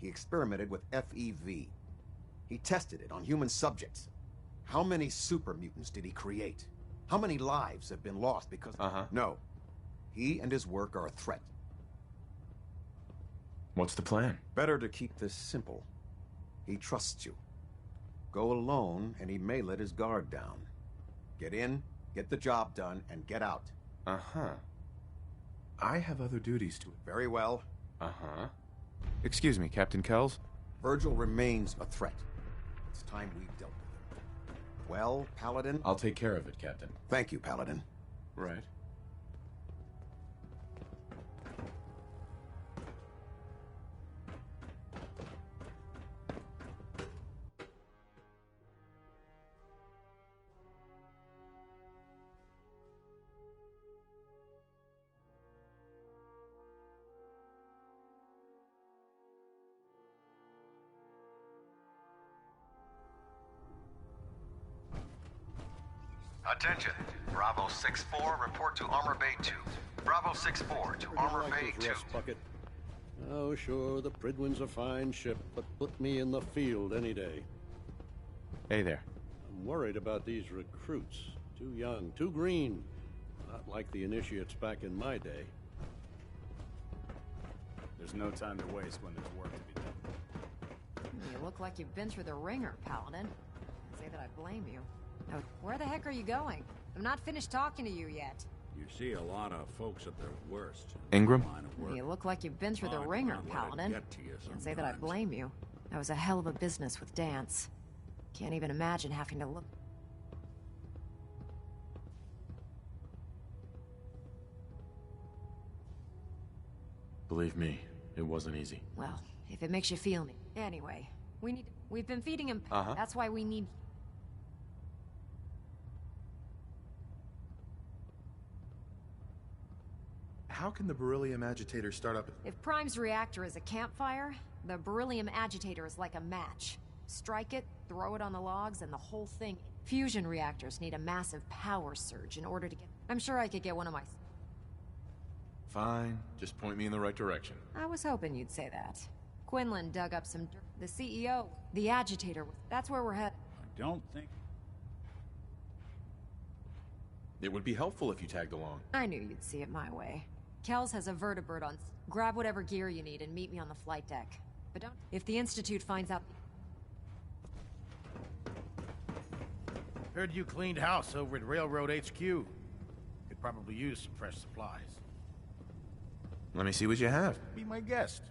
He experimented with FEV. He tested it on human subjects. How many super mutants did he create? How many lives have been lost because... No. He and his work are a threat. What's the plan? Better to keep this simple. He trusts you. Go alone, and he may let his guard down. Get in, get the job done, and get out. I have other duties to... Very well. Excuse me, Captain Kells? Virgil remains a threat. It's time we dealt with him. Well, Paladin? I'll take care of it, Captain. Thank you, Paladin. Right. Attention. Bravo 6-4, report to Armor Bay 2. Bravo 6-4 to Armor Bay 2. Bucket. Oh, sure, the Pridwin's a fine ship, but put me in the field any day. Hey there. I'm worried about these recruits. Too young, too green. Not like the initiates back in my day. There's no time to waste when there's work to be done. You look like you've been through the ringer, Paladin. I'd say that I blame you. Now, where the heck are you going? I'm not finished talking to you yet. You see a lot of folks at their worst. Ingram? You look like you've been through the ringer, Paladin. Can't say that I blame you. That was a hell of a business with Dance. Can't even imagine having to look... Believe me, it wasn't easy. Well, if it makes you feel me. Anyway, we've been feeding him... That's why we need... How can the beryllium agitator start up? If Prime's reactor is a campfire, the beryllium agitator is like a match. Strike it, throw it on the logs, and the whole thing... Fusion reactors need a massive power surge in order to get... I'm sure I could get one of my... Fine, just point me in the right direction. I was hoping you'd say that. Quinlan dug up some dirt. The CEO, the agitator, that's where we're headed. I don't think... It would be helpful if you tagged along. I knew you'd see it my way. Kells has a vertibird on... Grab whatever gear you need and meet me on the flight deck. But don't... If the Institute finds out... Heard you cleaned house over at Railroad HQ. Could probably use some fresh supplies. Let me see what you have. Be my guest.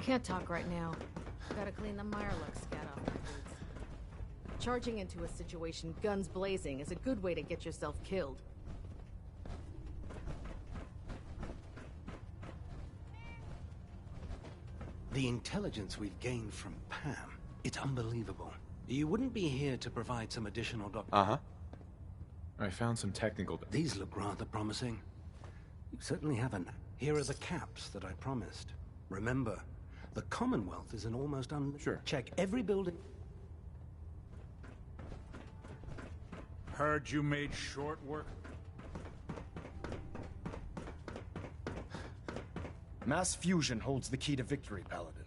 Can't talk right now. Gotta clean the Mirelux scat off my boots. Charging into a situation guns blazing is a good way to get yourself killed. The intelligence we've gained from Pam, it's unbelievable. You wouldn't be here to provide some additional I found some technical... These look rather promising. You certainly have an... Here are the caps that I promised. Remember, the Commonwealth is an almost Sure. Check every building... Heard you made short work. Mass fusion holds the key to victory, Paladin.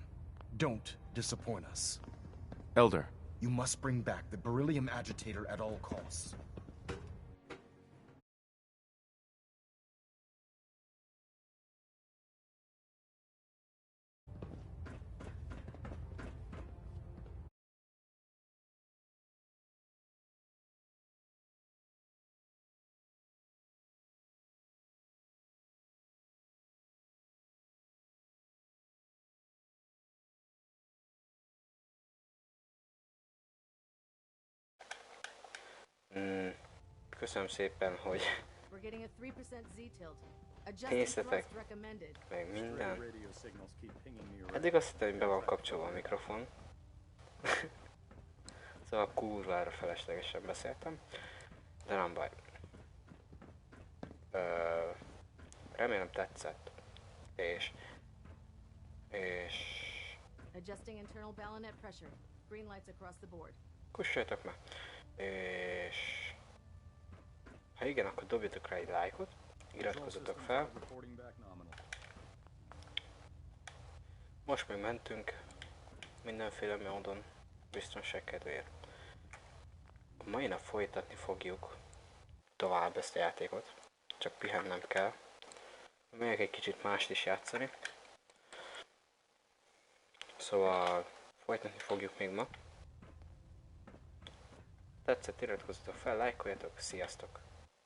Don't disappoint us. Elder. You must bring back the beryllium agitator at all costs. Köszönöm szépen, hogy We're getting a 3% Z-tilt. néztetek meg minden. Eddig azt hittem, hogy be van kapcsolva a mikrofon. Szóval kurvára feleslegesen beszéltem. De nem baj. Remélem tetszett. És... Adjusting internal bayonet pressure. Green lights across the board. Kussoljatok meg. És... Ha igen, akkor dobjatok rá egy lájkot, iratkozzatok fel. Most még mentünk mindenféle módon biztonság kedvéért. A mai nap folytatni fogjuk tovább ezt a játékot, csak pihennem kell. Megyek egy kicsit mást is játszani. Szóval folytatni fogjuk még ma. Tetszett, iratkozzatok fel, lájkoljatok, sziasztok!